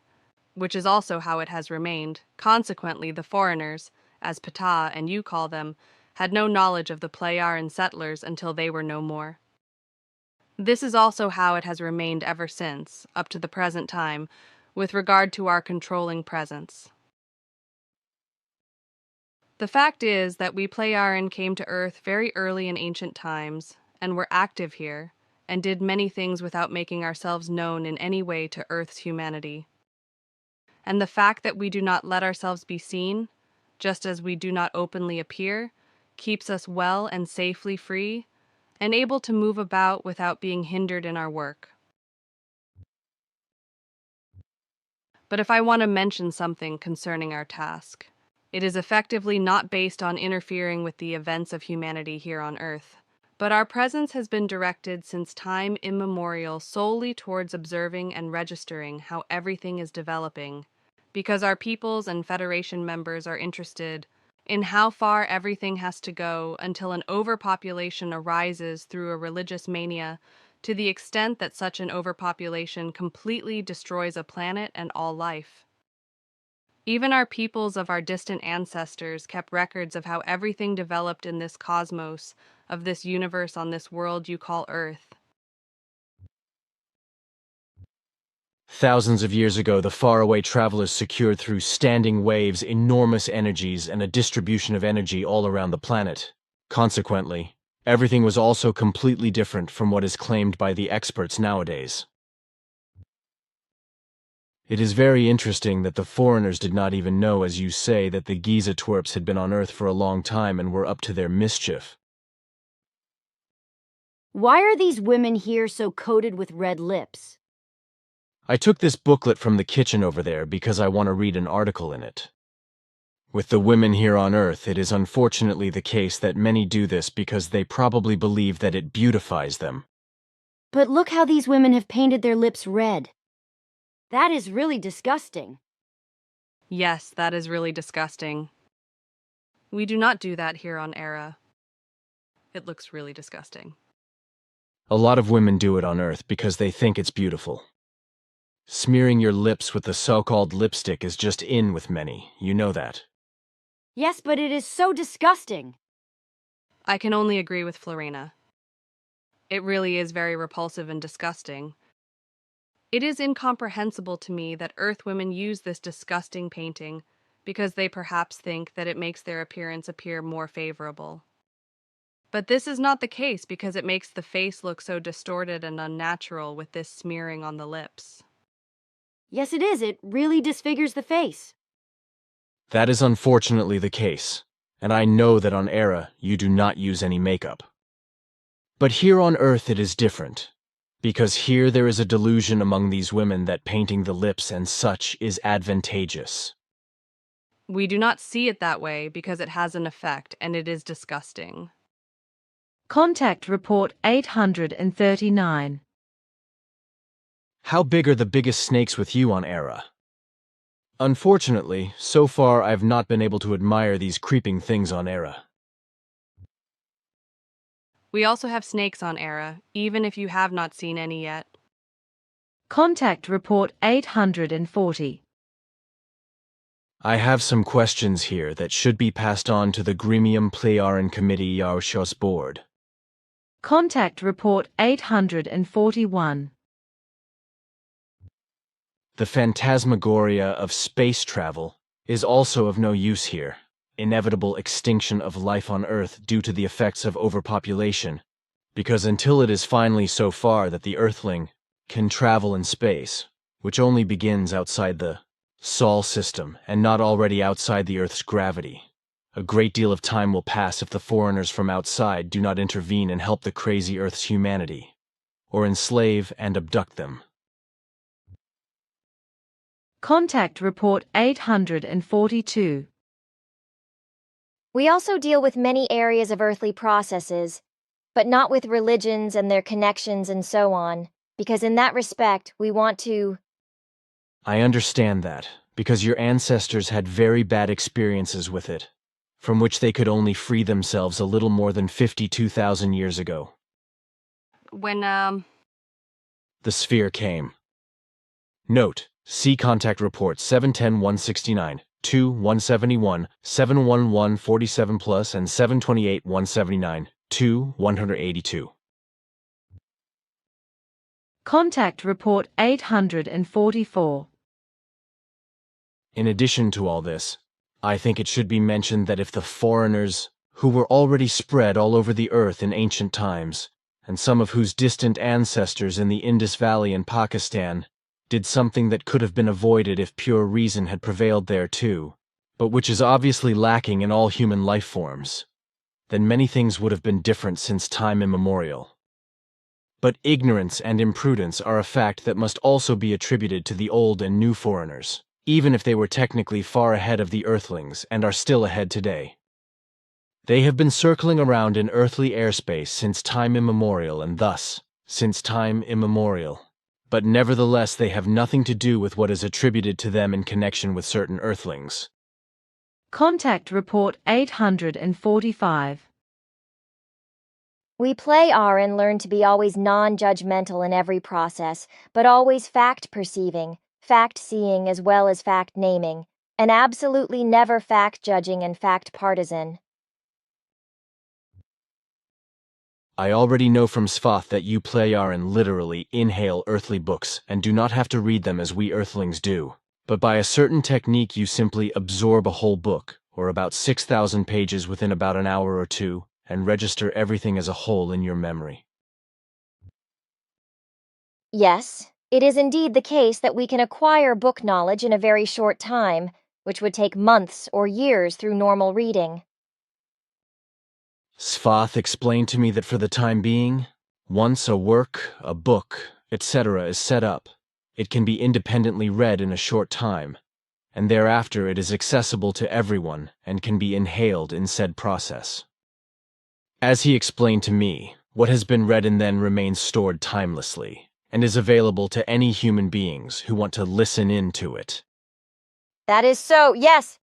which is also how it has remained. Consequently, the foreigners, as Ptah and you call them, had no knowledge of the Pleiaren settlers until they were no more. This is also how it has remained ever since, up to the present time, with regard to our controlling presence. The fact is that we Pleiaren came to Earth very early in ancient times, and were active here, and did many things without making ourselves known in any way to Earth's humanity. And the fact that we do not let ourselves be seen, just as we do not openly appear, keeps us well and safely free, and able to move about without being hindered in our work. But if I want to mention something concerning our task, it is effectively not based on interfering with the events of humanity here on Earth, but our presence has been directed since time immemorial solely towards observing and registering how everything is developing, because our peoples and Federation members are interested in how far everything has to go until an overpopulation arises through a religious mania to the extent that such an overpopulation completely destroys a planet and all life. Even our peoples of our distant ancestors kept records of how everything developed in this cosmos, of this universe on this world you call Earth. Thousands of years ago, the faraway travelers secured through standing waves enormous energies and a distribution of energy all around the planet. Consequently, everything was also completely different from what is claimed by the experts nowadays. It is very interesting that the foreigners did not even know, as you say, that the Giza twerps had been on Earth for a long time and were up to their mischief. Why are these women here so coated with red lips? I took this booklet from the kitchen over there because I want to read an article in it. With the women here on Earth, it is unfortunately the case that many do this because they probably believe that it beautifies them. But look how these women have painted their lips red. That is really disgusting. Yes, that is really disgusting. We do not do that here on Era. It looks really disgusting. A lot of women do it on Earth because they think it's beautiful. Smearing your lips with the so-called lipstick is just in with many, you know that. Yes, but it is so disgusting. I can only agree with Florina. It really is very repulsive and disgusting. It is incomprehensible to me that Earth women use this disgusting painting because they perhaps think that it makes their appearance appear more favorable. But this is not the case because it makes the face look so distorted and unnatural with this smearing on the lips. Yes, it is. It really disfigures the face. That is unfortunately the case, and I know that on Era you do not use any makeup. But here on Earth it is different, because here there is a delusion among these women that painting the lips and such is advantageous. We do not see it that way because it has an effect and it is disgusting. Contact Report 839. How big are the biggest snakes with you on Era? Unfortunately, so far I've not been able to admire these creeping things on Era. We also have snakes on Era, even if you have not seen any yet. Contact Report 840. I have some questions here that should be passed on to the Gremium Pleiaren Committee Yarshos Board. Contact Report 841. The phantasmagoria of space travel is also of no use here. Inevitable extinction of life on Earth due to the effects of overpopulation, because until it is finally so far that the Earthling can travel in space, which only begins outside the Sol system and not already outside the Earth's gravity, a great deal of time will pass if the foreigners from outside do not intervene and help the crazy Earth's humanity, or enslave and abduct them. Contact Report 842. We also deal with many areas of earthly processes, but not with religions and their connections and so on, because in that respect we want to... I understand that, because your ancestors had very bad experiences with it, from which they could only free themselves a little more than 52,000 years ago. When, The sphere came. Note, see Contact Report 710-169, 2-171, 711-47+, and 728-179, 2-182. Contact Report 844. In addition to all this, I think it should be mentioned that if the foreigners, who were already spread all over the earth in ancient times, and some of whose distant ancestors in the Indus Valley in Pakistan, did something that could have been avoided if pure reason had prevailed there too, but which is obviously lacking in all human life forms, then many things would have been different since time immemorial. But ignorance and imprudence are a fact that must also be attributed to the old and new foreigners, even if they were technically far ahead of the Earthlings and are still ahead today. They have been circling around in earthly airspace since time immemorial and thus, since time immemorial. But nevertheless they have nothing to do with what is attributed to them in connection with certain Earthlings. Contact Report 845. We Plejaren learn to be always non-judgmental in every process, but always fact-perceiving, fact-seeing as well as fact-naming, and absolutely never fact-judging and fact-partisan. I already know from Svath that you Plejaren literally inhale earthly books and do not have to read them as we Earthlings do, but by a certain technique you simply absorb a whole book, or about 6,000 pages within about an hour or two, and register everything as a whole in your memory. Yes, it is indeed the case that we can acquire book knowledge in a very short time, which would take months or years through normal reading. Svath explained to me that for the time being, once a work, a book, etc. is set up, it can be independently read in a short time, and thereafter it is accessible to everyone and can be inhaled in said process. As he explained to me, what has been read and then remains stored timelessly, and is available to any human beings who want to listen in to it. That is so, yes.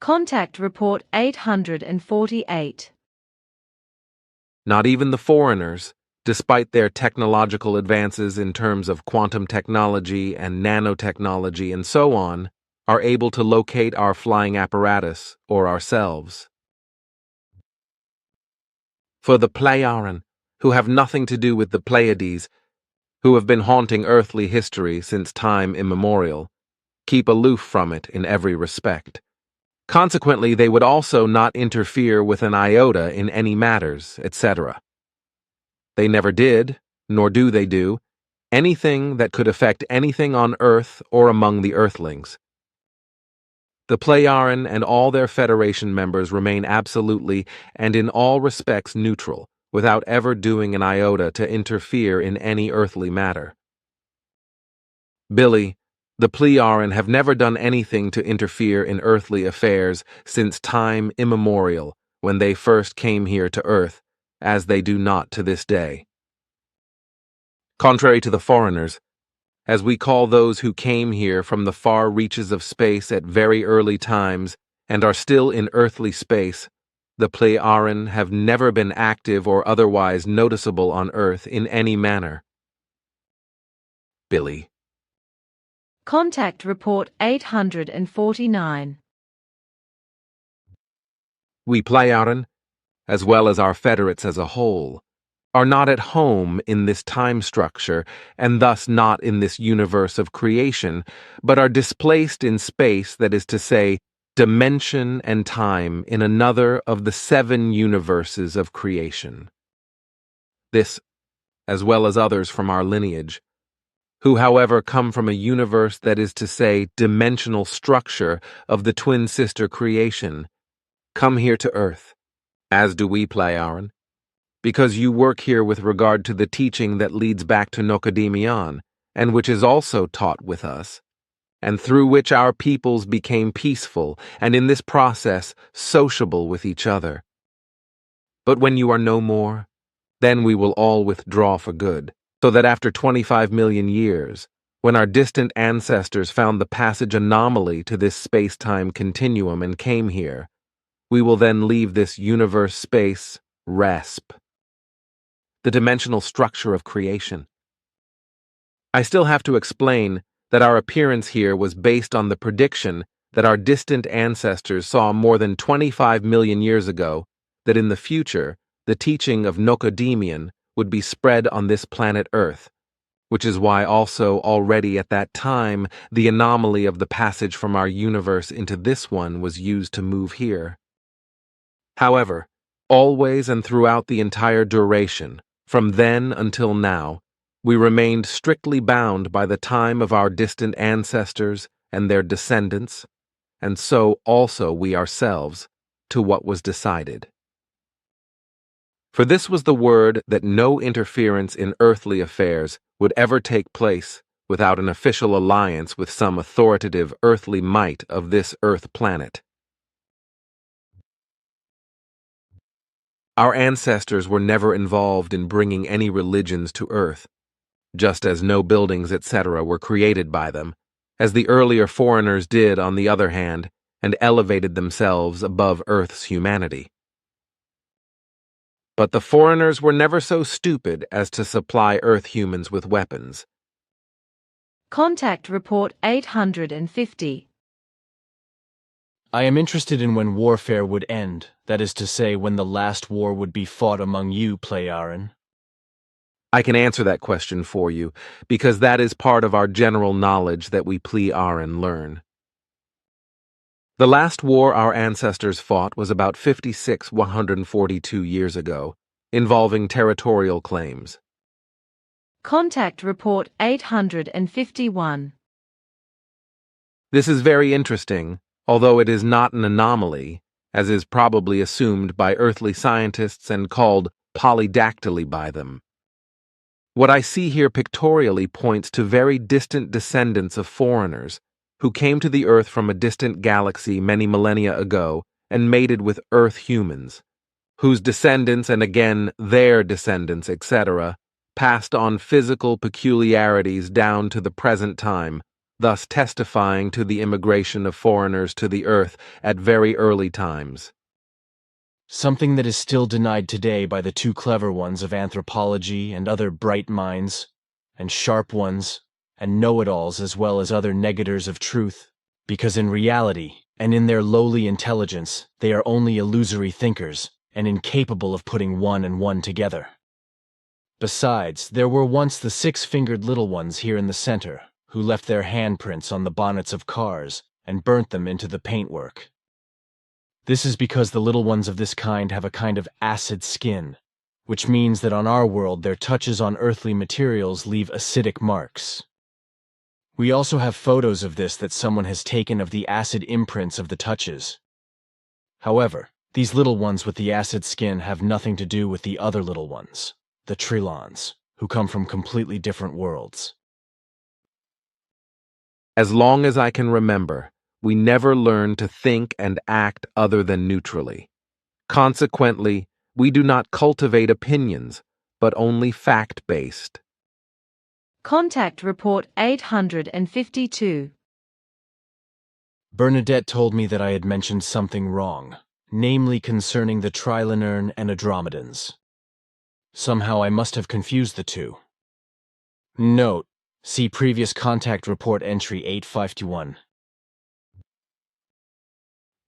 Contact Report 848. Not even the foreigners, despite their technological advances in terms of quantum technology and nanotechnology and so on, are able to locate our flying apparatus or ourselves. For the Plejaren, who have nothing to do with the Pleiades, who have been haunting earthly history since time immemorial, keep aloof from it in every respect. Consequently, they would also not interfere with an iota in any matters, etc. They never did, nor do they do, anything that could affect anything on Earth or among the Earthlings. The Plejaren and all their Federation members remain absolutely and in all respects neutral, without ever doing an iota to interfere in any earthly matter. Billy, the Plejaren have never done anything to interfere in earthly affairs since time immemorial, when they first came here to Earth, as they do not to this day. Contrary to the foreigners, as we call those who came here from the far reaches of space at very early times and are still in earthly space, the Plejaren have never been active or otherwise noticeable on Earth in any manner. Billy. Contact Report 849. We Plejaren, as well as our federates as a whole, are not at home in this time structure and thus not in this universe of creation, but are displaced in space, that is to say, dimension and time in another of the 7 universes of creation. This, as well as others from our lineage, who, however, come from a universe that is to say dimensional structure of the twin sister creation, come here to Earth, as do we Plejaren, because you work here with regard to the teaching that leads back to Nokadimian, and which is also taught with us, and through which our peoples became peaceful, and in this process sociable with each other. But when you are no more, then we will all withdraw for good, so that after 25 million years, when our distant ancestors found the passage anomaly to this space-time continuum and came here, we will then leave this universe space RESP, the dimensional structure of creation. I still have to explain that our appearance here was based on the prediction that our distant ancestors saw more than 25 million years ago, that in the future, the teaching of Nokadimian would be spread on this planet Earth, which is why also already at that time the anomaly of the passage from our universe into this one was used to move here. However, always and throughout the entire duration, from then until now, we remained strictly bound by the time of our distant ancestors and their descendants, and so also we ourselves, to what was decided. For this was the word that no interference in earthly affairs would ever take place without an official alliance with some authoritative earthly might of this earth planet. Our ancestors were never involved in bringing any religions to Earth, just as no buildings, etc., were created by them, as the earlier foreigners did, on the other hand, and elevated themselves above Earth's humanity. But the foreigners were never so stupid as to supply Earth humans with weapons. Contact Report 850. I am interested in when warfare would end, that is to say, when the last war would be fought among you, Pleiaren. I can answer that question for you, because that is part of our general knowledge that we Pleiaren learn. The last war our ancestors fought was about 142 years ago, involving territorial claims. Contact Report 851. This is very interesting, although it is not an anomaly, as is probably assumed by earthly scientists and called polydactyly by them. What I see here pictorially points to very distant descendants of foreigners who came to the Earth from a distant galaxy many millennia ago and mated with Earth humans, whose descendants and again their descendants, etc., passed on physical peculiarities down to the present time, thus testifying to the immigration of foreigners to the Earth at very early times. Something that is still denied today by the too clever ones of anthropology and other bright minds, and sharp ones, and know-it-alls as well as other negators of truth, because in reality, and in their lowly intelligence, they are only illusory thinkers, and incapable of putting one and one together. Besides, there were once the six-fingered little ones here in the center, who left their handprints on the bonnets of cars and burnt them into the paintwork. This is because the little ones of this kind have a kind of acid skin, which means that on our world their touches on earthly materials leave acidic marks. We also have photos of this that someone has taken of the acid imprints of the touches. However, these little ones with the acid skin have nothing to do with the other little ones, the Trilons, who come from completely different worlds. As long as I can remember, we never learn to think and act other than neutrally. Consequently, we do not cultivate opinions, but only fact-based. Contact Report 852. Bernadette told me that I had mentioned something wrong, namely concerning the Trilonern and Andromedans. Somehow I must have confused the two. Note: see previous contact report entry 851.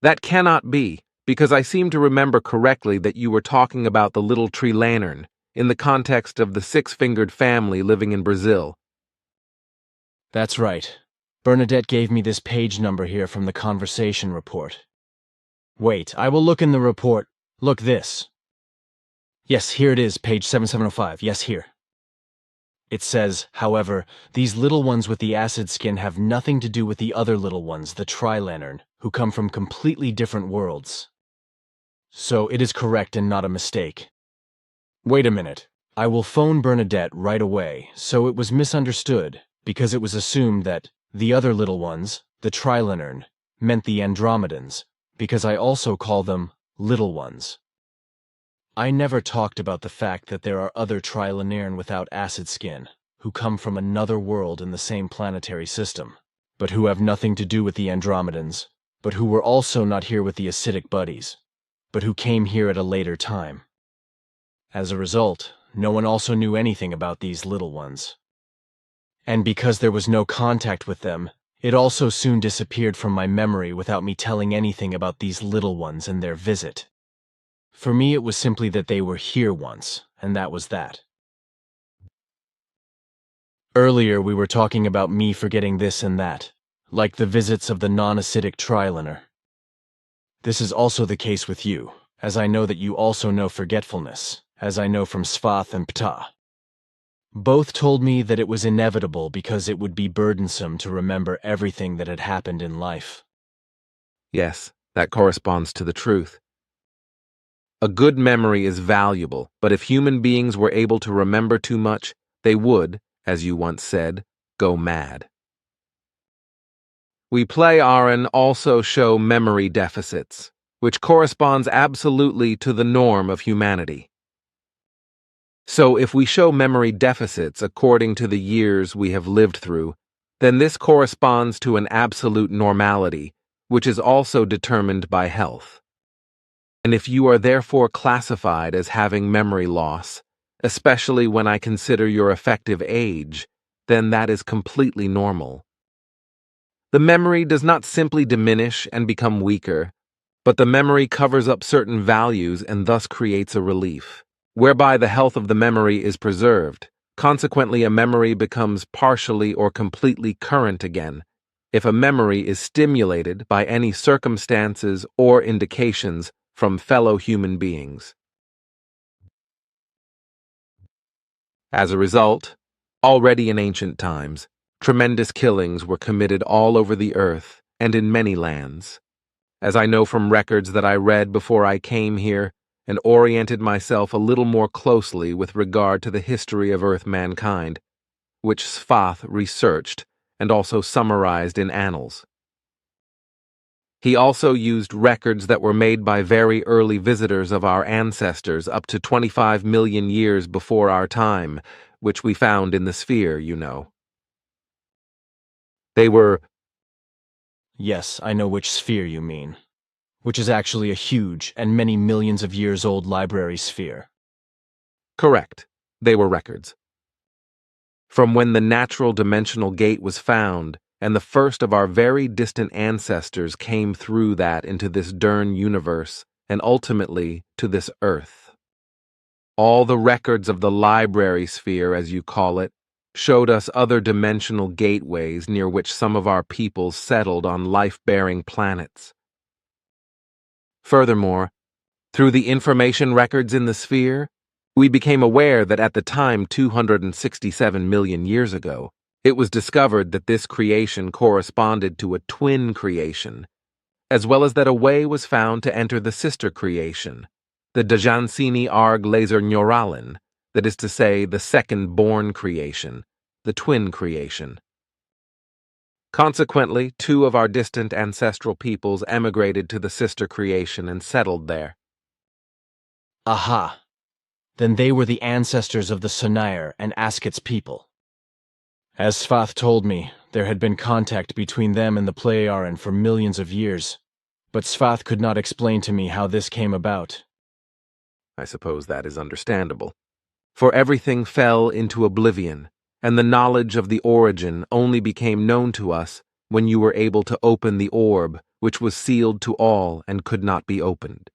That cannot be, because I seem to remember correctly that you were talking about the little tree lantern in the context of the six-fingered family living in Brazil. That's right. Bernadette gave me this page number here from the conversation report. Wait, I will look in the report. Look, this. Yes, here it is, page 7705. Yes, here. It says, however, these little ones with the acid skin have nothing to do with the other little ones, the Trilantern, who come from completely different worlds. So it is correct and not a mistake. Wait a minute. I will phone Bernadette right away. So it was misunderstood, because it was assumed that the other little ones, the Trilantern, meant the Andromedans, because I also call them little ones. I never talked about the fact that there are other Trilantern without acid skin, who come from another world in the same planetary system, but who have nothing to do with the Andromedans, but who were also not here with the acidic buddies, but who came here at a later time. As a result, no one also knew anything about these little ones. And because there was no contact with them, it also soon disappeared from my memory without me telling anything about these little ones and their visit. For me, it was simply that they were here once, and that was that. Earlier we were talking about me forgetting this and that, like the visits of the non-acidic triliner. This is also the case with you, as I know that you also know forgetfulness, as I know from Svath and Ptah. Both told me that it was inevitable because it would be burdensome to remember everything that had happened in life. Yes, that corresponds to the truth. A good memory is valuable, but if human beings were able to remember too much, they would, as you once said, go mad. We play Aaron also show memory deficits, which corresponds absolutely to the norm of humanity. So if we show memory deficits according to the years we have lived through, then this corresponds to an absolute normality, which is also determined by health. And if you are therefore classified as having memory loss, especially when I consider your effective age, then that is completely normal. The memory does not simply diminish and become weaker, but the memory covers up certain values and thus creates a relief, whereby the health of the memory is preserved. Consequently, a memory becomes partially or completely current again, if a memory is stimulated by any circumstances or indications from fellow human beings. As a result, already in ancient times, tremendous killings were committed all over the earth and in many lands. As I know from records that I read before I came here and oriented myself a little more closely with regard to the history of Earth mankind, which Svath researched and also summarized in annals. He also used records that were made by very early visitors of our ancestors up to 25 million years before our time, which we found in the sphere, you know. They were... Yes, I know which sphere you mean, which is actually a huge and many millions of years old library sphere. Correct. They were records. From when the natural dimensional gate was found, and the first of our very distant ancestors came through that into this Dern universe, and ultimately to this Earth. All the records of the library sphere, as you call it, showed us other dimensional gateways near which some of our peoples settled on life-bearing planets. Furthermore, through the information records in the sphere, we became aware that at the time 267 million years ago, it was discovered that this creation corresponded to a twin creation, as well as that a way was found to enter the sister creation, the Dajansini Arg Laser Neuralin, that is to say, the second-born creation, the twin creation. Consequently, 2 of our distant ancestral peoples emigrated to the sister creation and settled there. Aha! Then they were the ancestors of the Sonair and Asket's people. As Svath told me, there had been contact between them and the Pleiaren for millions of years, but Svath could not explain to me how this came about. I suppose that is understandable. For everything fell into oblivion, and the knowledge of the origin only became known to us when you were able to open the orb, which was sealed to all and could not be opened.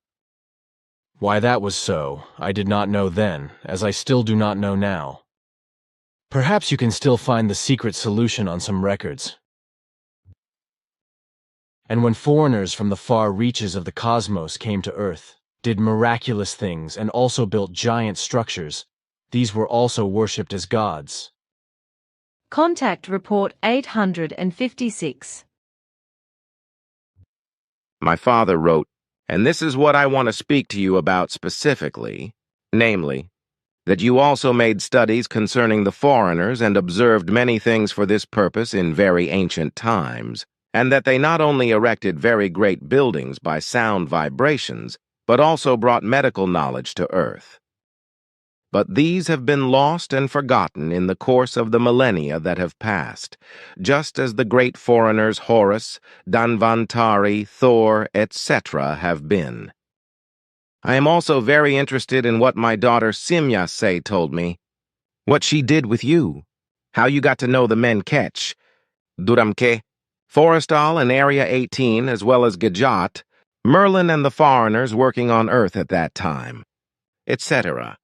Why that was so, I did not know then, as I still do not know now. Perhaps you can still find the secret solution on some records. And when foreigners from the far reaches of the cosmos came to Earth, did miraculous things and also built giant structures, these were also worshipped as gods. Contact Report 856. My father wrote, and this is what I want to speak to you about specifically, namely, that you also made studies concerning the foreigners and observed many things for this purpose in very ancient times, and that they not only erected very great buildings by sound vibrations, but also brought medical knowledge to Earth. But these have been lost and forgotten in the course of the millennia that have passed, just as the great foreigners Horus, Dhanvantari, Thor, etc. have been. I am also very interested in what my daughter Simyase told me, what she did with you, how you got to know the men Ketch, Duramke, Forestal and Area 18, as well as Gajat, Merlin and the foreigners working on Earth at that time, etc.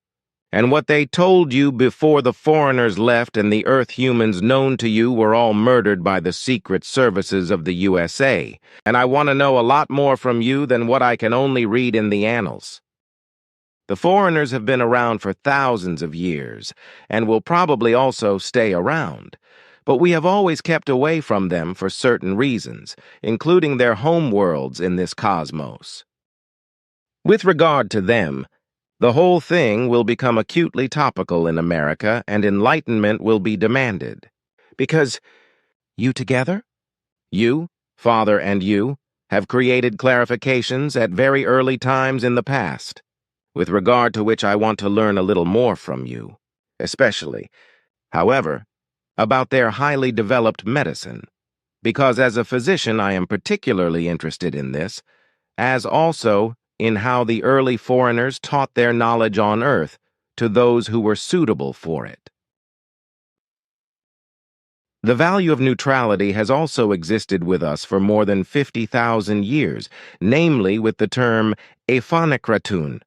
And what they told you before the foreigners left and the Earth humans known to you were all murdered by the secret services of the USA. And I want to know a lot more from you than what I can only read in the annals. The foreigners have been around for thousands of years, and will probably also stay around. But we have always kept away from them for certain reasons, including their home worlds in this cosmos. With regard to them, the whole thing will become acutely topical in America, and enlightenment will be demanded. Because you together, you, Father and you, have created clarifications at very early times in the past, with regard to which I want to learn a little more from you, especially, however, about their highly developed medicine, because as a physician I am particularly interested in this, as also in how the early foreigners taught their knowledge on Earth to those who were suitable for it. The value of neutrality has also existed with us for more than 50,000 years, namely with the term aphonikratun.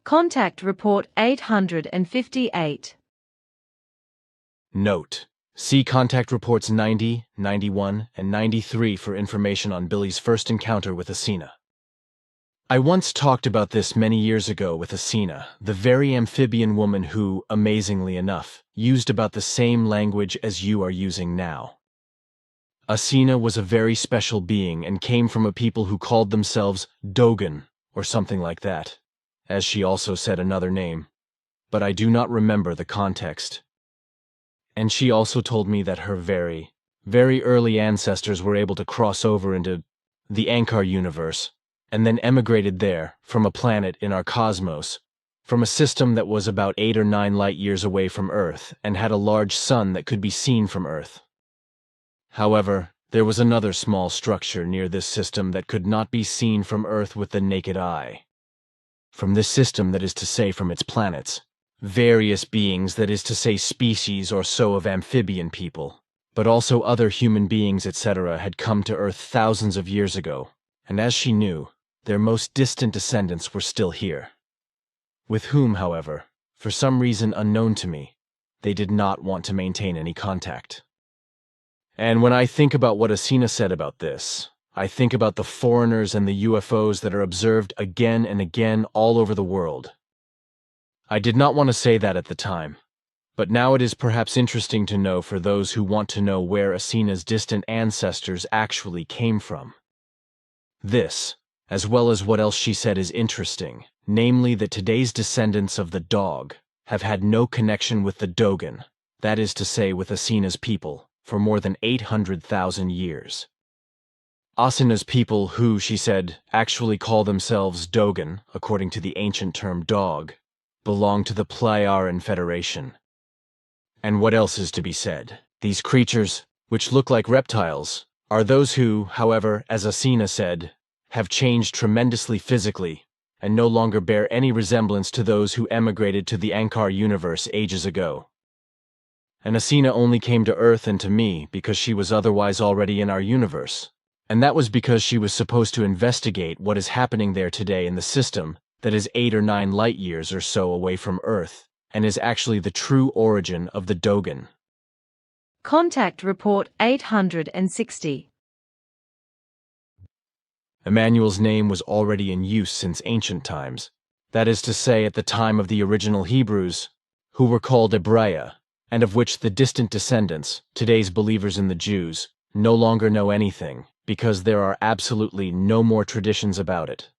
Contact Report 858. Note: see Contact Reports 90, 91, and 93 for information on Billy's first encounter with Asina. I once talked about this many years ago with Asina, the very amphibian woman who, amazingly enough, used about the same language as you are using now. Asina was a very special being and came from a people who called themselves Dogon, or something like that, as she also said another name, but I do not remember the context. And she also told me that her very, very early ancestors were able to cross over into the Ankar universe, and then emigrated there from a planet in our cosmos, from a system that was about 8 or 9 light years away from Earth and had a large sun that could be seen from Earth. However, there was another small structure near this system that could not be seen from Earth with the naked eye. From this system, that is to say from its planets, various beings, that is to say species or so of amphibian people, but also other human beings, etc., had come to Earth thousands of years ago, and as she knew, their most distant descendants were still here, with whom, however, for some reason unknown to me, they did not want to maintain any contact. And when I think about what Asina said about this, I think about the foreigners and the UFOs that are observed again and again all over the world. I did not want to say that at the time, but now it is perhaps interesting to know for those who want to know where Asina's distant ancestors actually came from. This, as well as what else she said, is interesting, namely that today's descendants of the dog have had no connection with the Dogon, that is to say with Asina's people, for more than 800,000 years. Asina's people who, she said, actually call themselves Dogon, according to the ancient term dog, belong to the Plyaran Federation. And what else is to be said? These creatures, which look like reptiles, are those who, however, as Asina said, have changed tremendously physically and no longer bear any resemblance to those who emigrated to the Ankar universe ages ago. And Asina only came to Earth and to me because she was otherwise already in our universe, and that was because she was supposed to investigate what is happening there today in the system that is 8 or 9 light years or so away from Earth, and is actually the true origin of the Dogon. Contact Report 860. Emmanuel's name was already in use since ancient times, that is to say at the time of the original Hebrews, who were called Hebrea, and of which the distant descendants, today's believers in the Jews, no longer know anything, because there are absolutely no more traditions about it.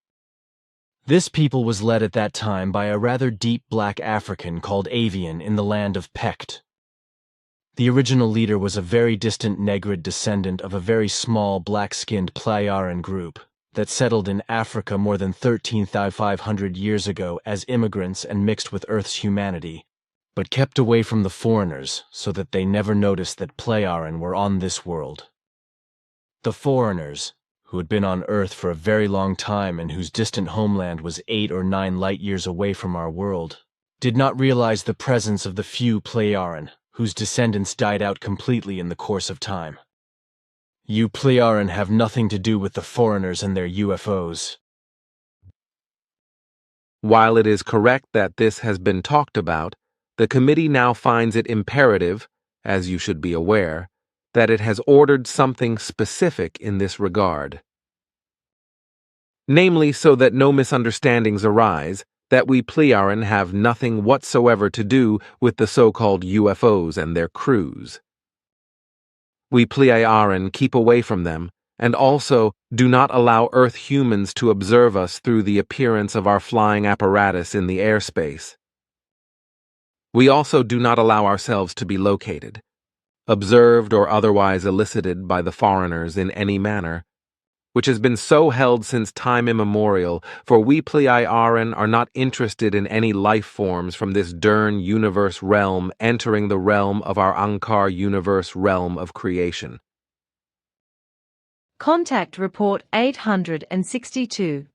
This people was led at that time by a rather deep black African called Avian in the land of Pekt. The original leader was a very distant Negrid descendant of a very small black-skinned Plyaran group that settled in Africa more than 13,500 years ago as immigrants and mixed with Earth's humanity, but kept away from the foreigners so that they never noticed that Plyaran were on this world. The foreigners, who had been on Earth for a very long time and whose distant homeland was 8 or 9 light years away from our world, did not realize the presence of the few Plyaran, whose descendants died out completely in the course of time. You Plyaran have nothing to do with the foreigners and their UFOs. While it is correct that this has been talked about, the committee now finds it imperative, as you should be aware, that it has ordered something specific in this regard. Namely, so that no misunderstandings arise, that we Plearan have nothing whatsoever to do with the so-called UFOs and their crews. We Plearan keep away from them, and also do not allow Earth humans to observe us through the appearance of our flying apparatus in the airspace. We also do not allow ourselves to be located, observed or otherwise elicited by the foreigners in any manner, which has been so held since time immemorial, for we Plearan are not interested in any life forms from this Dern universe realm entering the realm of our Ankar universe realm of creation. Contact Report 862.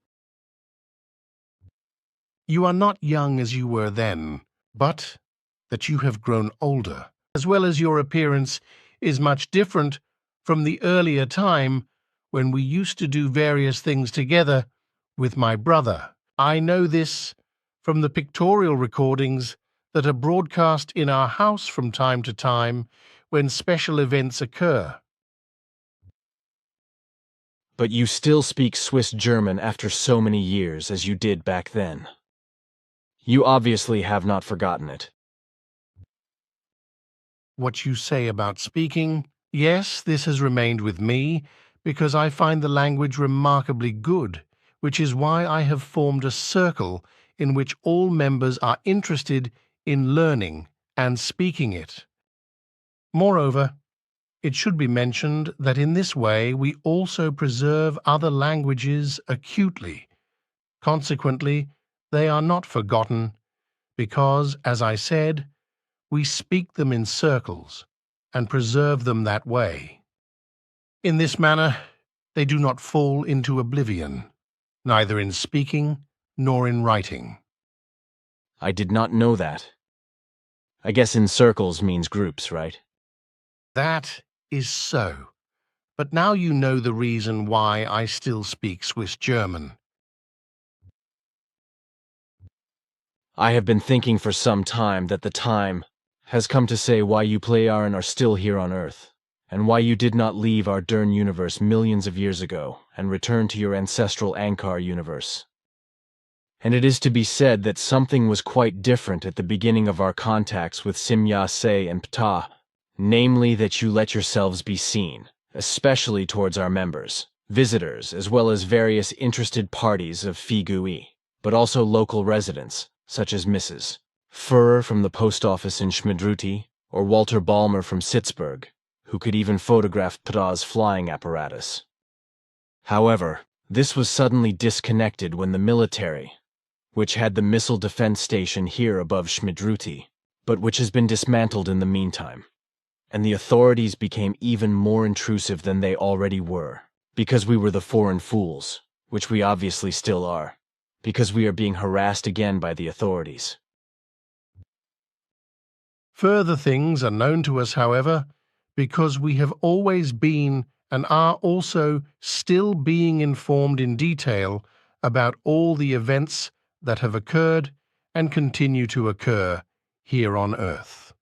You are not young as you were then, but that you have grown older, as well as your appearance is much different from the earlier time when we used to do various things together with my brother. I know this from the pictorial recordings that are broadcast in our house from time to time when special events occur. But you still speak Swiss German after so many years as you did back then. You obviously have not forgotten it. What you say about speaking, yes, this has remained with me, because I find the language remarkably good, which is why I have formed a circle in which all members are interested in learning and speaking it. Moreover, it should be mentioned that in this way we also preserve other languages acutely. Consequently, they are not forgotten, because, as I said, we speak them in circles and preserve them that way. In this manner, they do not fall into oblivion, neither in speaking nor in writing. I did not know that. I guess in circles means groups, right? That is so. But now you know the reason why I still speak Swiss German. I have been thinking for some time that the time has come to say why you Plearan are still here on Earth, and why you did not leave our Dern universe millions of years ago and return to your ancestral Ankar universe. And it is to be said that something was quite different at the beginning of our contacts with Simya Se and Ptah, namely that you let yourselves be seen, especially towards our members, visitors, as well as various interested parties of Figui, but also local residents, such as Mrs. Furrer from the post office in Schmidruti, or Walter Balmer from Sitzburg, who could even photograph Ptah's flying apparatus. However, this was suddenly disconnected when the military, which had the missile defense station here above Schmidruti, but which has been dismantled in the meantime, and the authorities became even more intrusive than they already were, because we were the foreign fools, which we obviously still are, because we are being harassed again by the authorities. Further things are known to us, however, because we have always been and are also still being informed in detail about all the events that have occurred and continue to occur here on Earth.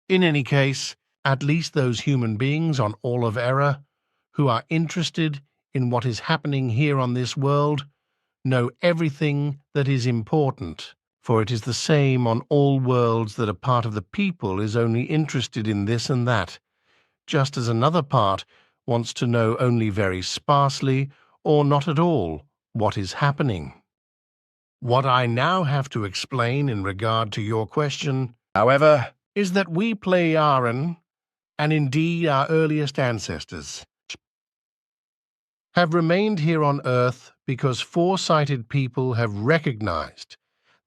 In any case, at least those human beings on all of Error who are interested in what is happening here on this world know everything that is important, for it is the same on all worlds that a part of the people is only interested in this and that, just as another part wants to know only very sparsely or not at all what is happening. What I now have to explain in regard to your question, however, is that we Plearan, and indeed our earliest ancestors, have remained here on Earth because foresighted people have recognized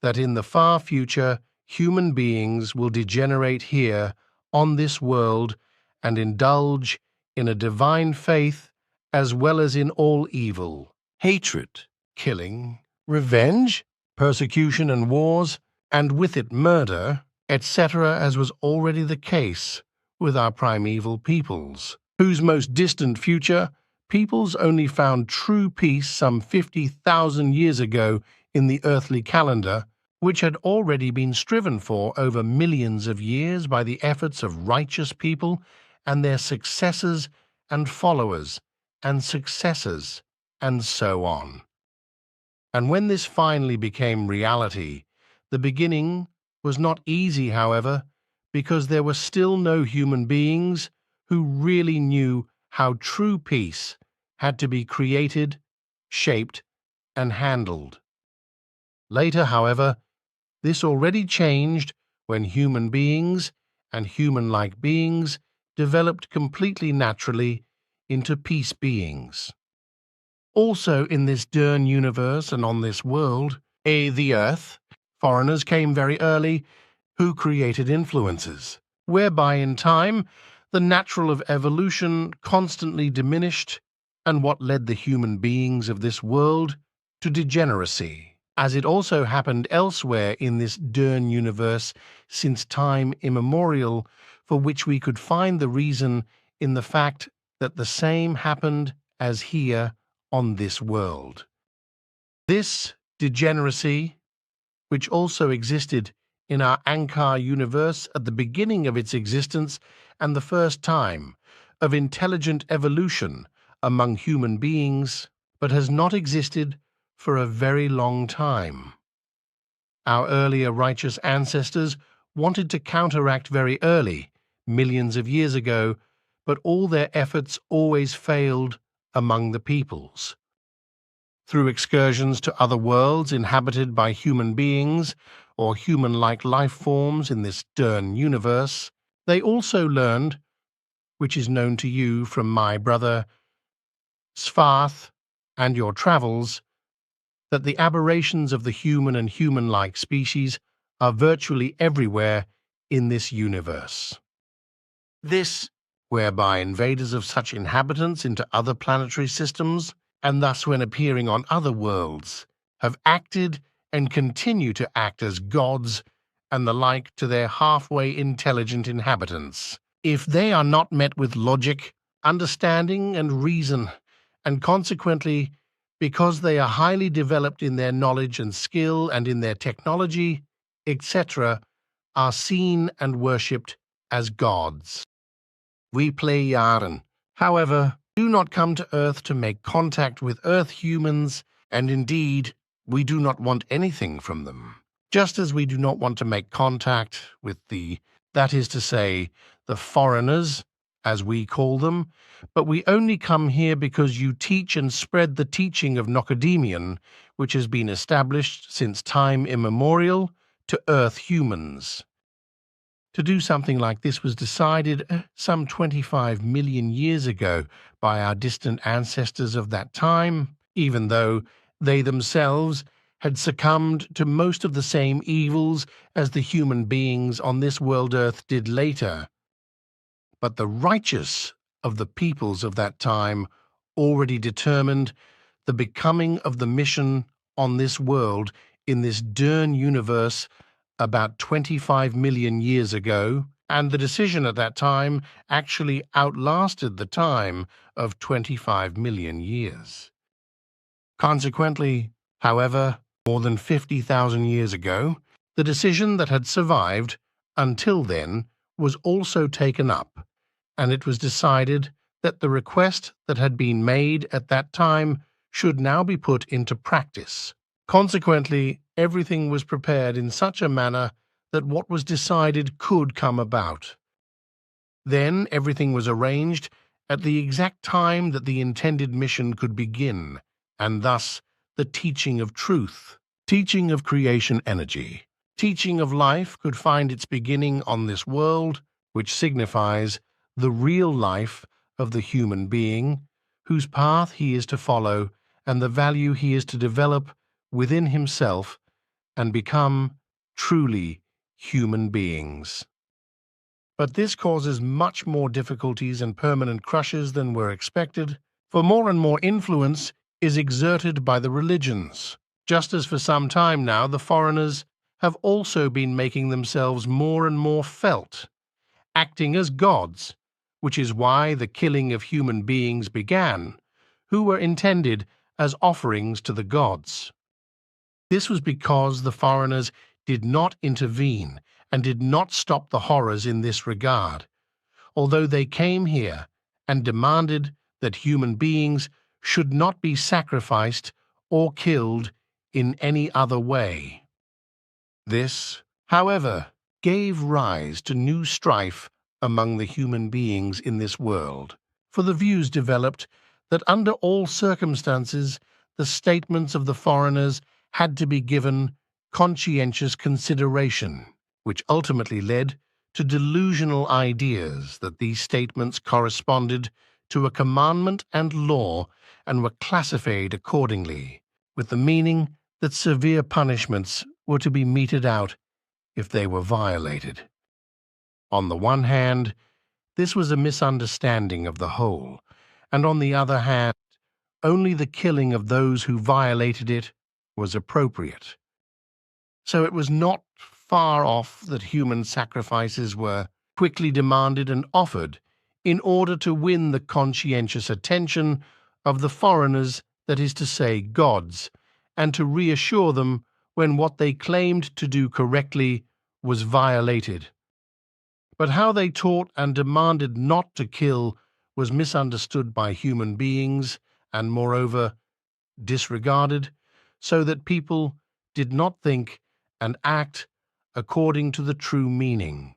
that in the far future human beings will degenerate here on this world and indulge in a divine faith as well as in all evil, hatred, killing, revenge, persecution and wars, and with it murder, etc., as was already the case with our primeval peoples, whose most distant future peoples only found true peace some 50,000 years ago in the earthly calendar, which had already been striven for over millions of years by the efforts of righteous people and their successors and followers and successors, and so on. And when this finally became reality, the beginning was not easy, however, because there were still no human beings who really knew how true peace had to be created, shaped, and handled. Later, however, this already changed when human beings and human-like beings developed completely naturally into peace beings. Also in this Dern universe and on this world, the Earth, foreigners came very early who created influences, whereby in time the natural of evolution constantly diminished, and what led the human beings of this world to degeneracy, as it also happened elsewhere in this Dern universe since time immemorial, for which we could find the reason in the fact that the same happened as here on this world. This degeneracy, which also existed in our Ankar universe at the beginning of its existence and the first time of intelligent evolution among human beings, but has not existed for a very long time. Our earlier righteous ancestors wanted to counteract very early, millions of years ago, but all their efforts always failed among the peoples. Through excursions to other worlds inhabited by human beings or human-like life forms in this Dern universe, they also learned, which is known to you from my brother Svarth and your travels, that the aberrations of the human and human-like species are virtually everywhere in this universe. This, whereby invaders of such inhabitants into other planetary systems, and thus when appearing on other worlds, have acted and continue to act as gods and the like to their halfway intelligent inhabitants, if they are not met with logic, understanding, and reason, and consequently, because they are highly developed in their knowledge and skill and in their technology, etc., are seen and worshipped as gods. We play Yaren, however, do not come to Earth to make contact with Earth humans, and indeed, we do not want anything from them. Just as we do not want to make contact with that is to say, the foreigners, as we call them, but we only come here because you teach and spread the teaching of Nocademian, which has been established since time immemorial, to Earth humans. To do something like this was decided some 25 million years ago by our distant ancestors of that time, even though they themselves had succumbed to most of the same evils as the human beings on this world Earth did later. But the righteous of the peoples of that time already determined the becoming of the mission on this world in this Dern universe about 25 million years ago, and the decision at that time actually outlasted the time of 25 million years. Consequently, however, more than 50,000 years ago, the decision that had survived until then was also taken up, and it was decided that the request that had been made at that time should now be put into practice. Consequently, everything was prepared in such a manner that what was decided could come about. Then everything was arranged at the exact time that the intended mission could begin, and thus the teaching of truth, teaching of creation energy, teaching of life could find its beginning on this world, which signifies the real life of the human being, whose path he is to follow and the value he is to develop within himself and become truly human beings. But this causes much more difficulties and permanent crushes than were expected, for more and more influence is exerted by the religions, just as for some time now the foreigners have also been making themselves more and more felt, acting as gods, which is why the killing of human beings began, who were intended as offerings to the gods. This was because the foreigners did not intervene and did not stop the horrors in this regard, although they came here and demanded that human beings should not be sacrificed or killed in any other way. This, however, gave rise to new strife among the human beings in this world, for the views developed that under all circumstances the statements of the foreigners had to be given conscientious consideration, which ultimately led to delusional ideas that these statements corresponded to a commandment and law and were classified accordingly, with the meaning that severe punishments were to be meted out if they were violated. On the one hand, this was a misunderstanding of the whole, and on the other hand, only the killing of those who violated it was appropriate. So it was not far off that human sacrifices were quickly demanded and offered in order to win the conscientious attention of the foreigners, that is to say, gods, and to reassure them when what they claimed to do correctly was violated. But how they taught and demanded not to kill was misunderstood by human beings and, moreover, disregarded, so that people did not think and act according to the true meaning.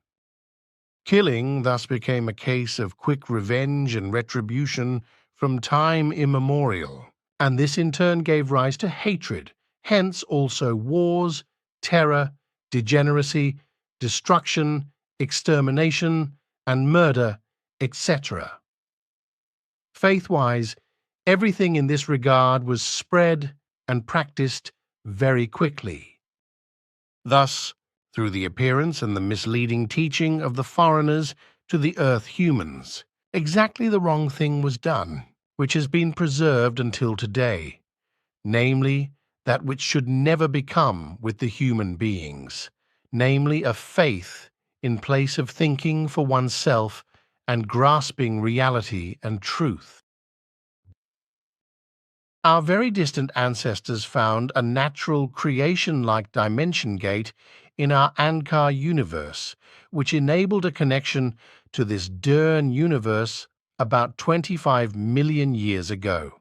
Killing thus became a case of quick revenge and retribution from time immemorial, and this in turn gave rise to hatred, hence also wars, terror, degeneracy, destruction, extermination, and murder, etc. Faith-wise, everything in this regard was spread and practiced very quickly. Thus, through the appearance and the misleading teaching of the foreigners to the earth humans, exactly the wrong thing was done, which has been preserved until today, namely, that which should never become with the human beings, namely a faith in place of thinking for oneself and grasping reality and truth. Our very distant ancestors found a natural creation-like dimension gate in our Ankar universe, which enabled a connection to this Dern universe about 25 million years ago.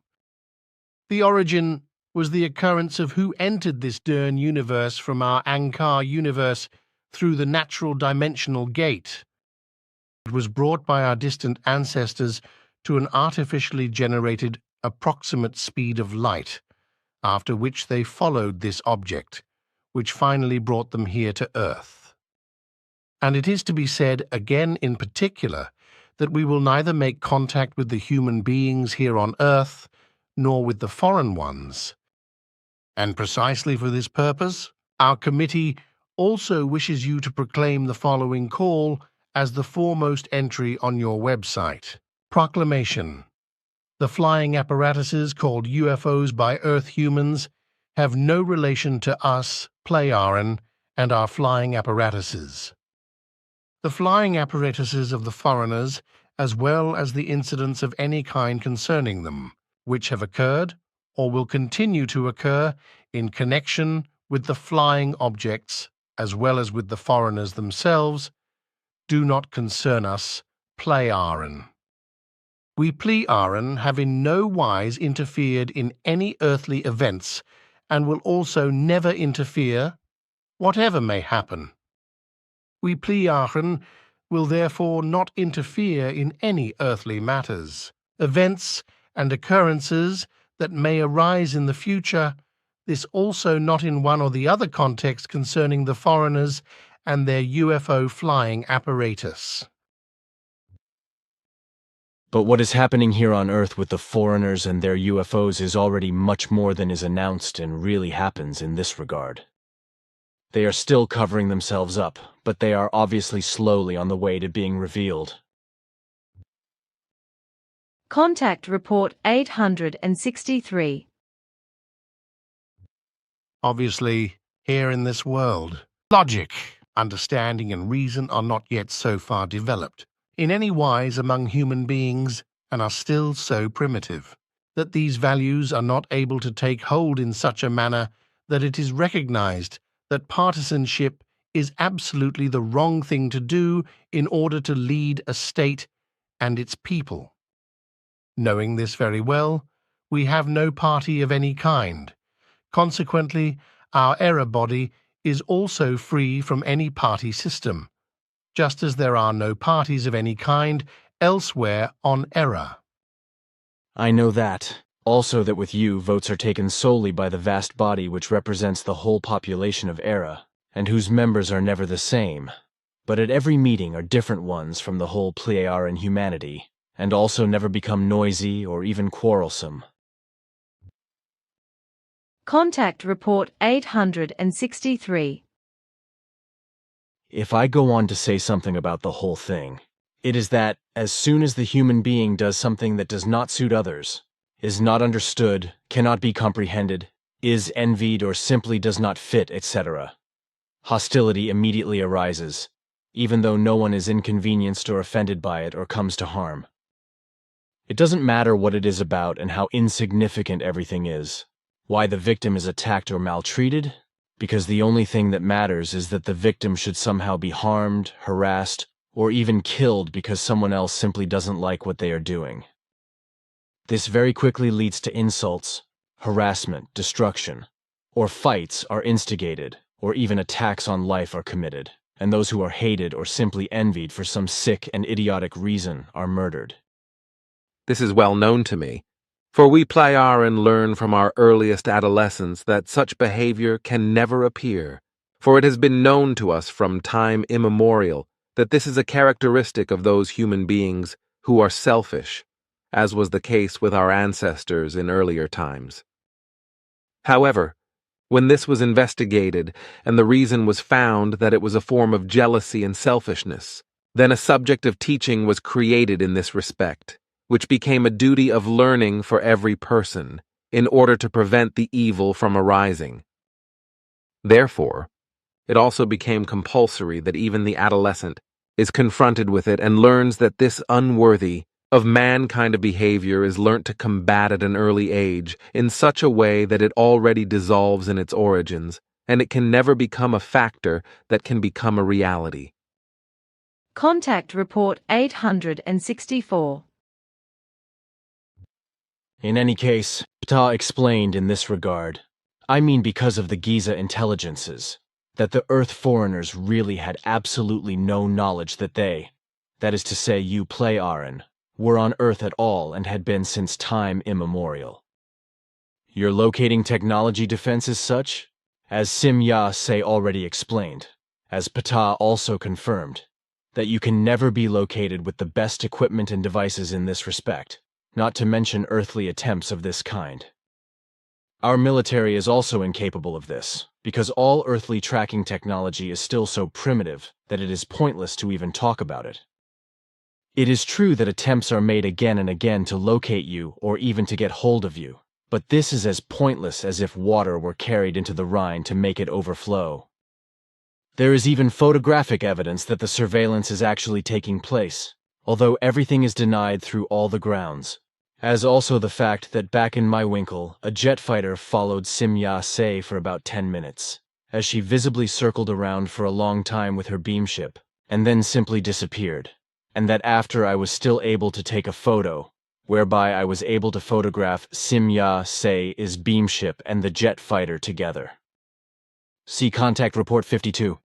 The origin was the occurrence of who entered this Dern universe from our Ankar universe through the natural dimensional gate. It was brought by our distant ancestors to an artificially generated approximate speed of light, after which they followed this object, which finally brought them here to Earth. And it is to be said again in particular that we will neither make contact with the human beings here on Earth nor with the foreign ones. And precisely for this purpose, our committee also wishes you to proclaim the following call as the foremost entry on your website. Proclamation. The flying apparatuses called UFOs by Earth humans have no relation to us, Pleiaren, and our flying apparatuses. The flying apparatuses of the foreigners, as well as the incidents of any kind concerning them, which have occurred or will continue to occur in connection with the flying objects, as well as with the foreigners themselves, do not concern us, Pleiaren. We Pleiaren have in no wise interfered in any earthly events, and will also never interfere, whatever may happen. We Pleiaren will therefore not interfere in any earthly matters, events, and occurrences that may arise in the future, this also not in one or the other context concerning the foreigners and their UFO flying apparatus. But what is happening here on Earth with the foreigners and their UFOs is already much more than is announced and really happens in this regard. They are still covering themselves up, but they are obviously slowly on the way to being revealed. Contact Report 863. Obviously, here in this world, logic, understanding, and reason are not yet so far developed in any wise among human beings, and are still so primitive that these values are not able to take hold in such a manner that it is recognized that partisanship is absolutely the wrong thing to do in order to lead a state and its people. Knowing this very well, we have no party of any kind. Consequently, our error body is also free from any party system, just as there are no parties of any kind elsewhere on error. I know that. Also that with you, votes are taken solely by the vast body which represents the whole population of Era, and whose members are never the same, but at every meeting are different ones from the whole Pleiaren humanity, and also never become noisy or even quarrelsome. Contact Report 863. If I go on to say something about the whole thing, it is that, as soon as the human being does something that does not suit others, is not understood, cannot be comprehended, is envied or simply does not fit, etc., hostility immediately arises, even though no one is inconvenienced or offended by it or comes to harm. It doesn't matter what it is about and how insignificant everything is, why the victim is attacked or maltreated, because the only thing that matters is that the victim should somehow be harmed, harassed, or even killed because someone else simply doesn't like what they are doing. This very quickly leads to insults, harassment, destruction, or fights are instigated, or even attacks on life are committed, and those who are hated or simply envied for some sick and idiotic reason are murdered. This is well known to me, for we Pleiaren learn from our earliest adolescence that such behavior can never appear, for it has been known to us from time immemorial that this is a characteristic of those human beings who are selfish, as was the case with our ancestors in earlier times. However, when this was investigated and the reason was found that it was a form of jealousy and selfishness, then a subject of teaching was created in this respect, which became a duty of learning for every person in order to prevent the evil from arising. Therefore, it also became compulsory that even the adolescent is confronted with it and learns that this unworthy of mankind of behavior is learnt to combat at an early age in such a way that it already dissolves in its origins, and it can never become a factor that can become a reality. Contact Report 864. In any case, Ptah explained in this regard, I mean because of the Giza intelligences, that the Earth foreigners really had absolutely no knowledge that they, that is to say you Pleiaren, were on Earth at all and had been since time immemorial. Your locating technology defense is such, as Sim-Ya-Se already explained, as Ptah also confirmed, that you can never be located with the best equipment and devices in this respect, not to mention earthly attempts of this kind. Our military is also incapable of this, because all earthly tracking technology is still so primitive that it is pointless to even talk about it. It is true that attempts are made again and again to locate you or even to get hold of you, but this is as pointless as if water were carried into the Rhine to make it overflow. There is even photographic evidence that the surveillance is actually taking place, although everything is denied through all the grounds, as also the fact that back in my winkle, a jet fighter followed Sim-Ya-Se for about 10 minutes, as she visibly circled around for a long time with her beamship, and then simply disappeared, and that after I was still able to take a photo, whereby I was able to photograph Sim-Ya-Se's beamship and the jet fighter together. See Contact Report 52.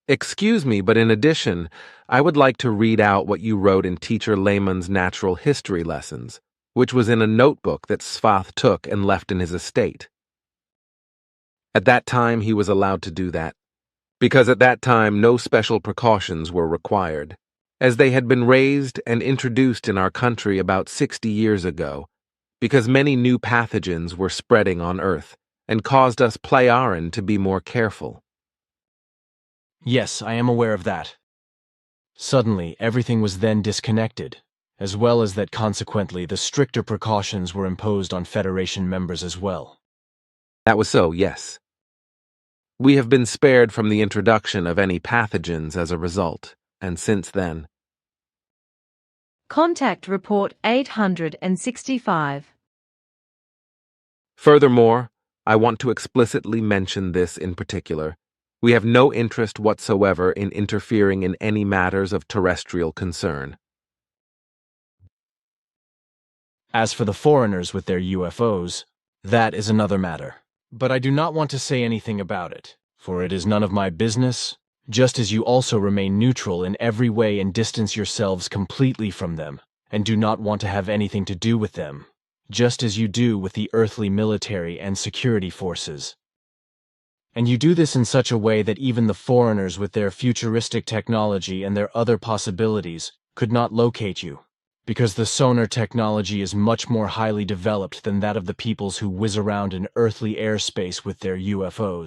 Excuse me, but in addition, I would like to read out what you wrote in Teacher Lehman's natural history lessons, which was in a notebook that Svath took and left in his estate. At that time, he was allowed to do that, because at that time no special precautions were required, as they had been raised and introduced in our country about 60 years ago, because many new pathogens were spreading on Earth and caused us Pleiaren to be more careful. Yes, I am aware of that. Suddenly, everything was then disconnected, as well as that consequently the stricter precautions were imposed on Federation members as well. That was so, yes. We have been spared from the introduction of any pathogens as a result, and since then. Contact Report 865. Furthermore, I want to explicitly mention this in particular. We have no interest whatsoever in interfering in any matters of terrestrial concern. As for the foreigners with their UFOs, that is another matter. But I do not want to say anything about it, for it is none of my business, just as you also remain neutral in every way and distance yourselves completely from them, and do not want to have anything to do with them, just as you do with the earthly military and security forces. And you do this in such a way that even the foreigners with their futuristic technology and their other possibilities could not locate you, because the sonar technology is much more highly developed than that of the peoples who whiz around in earthly airspace with their UFOs.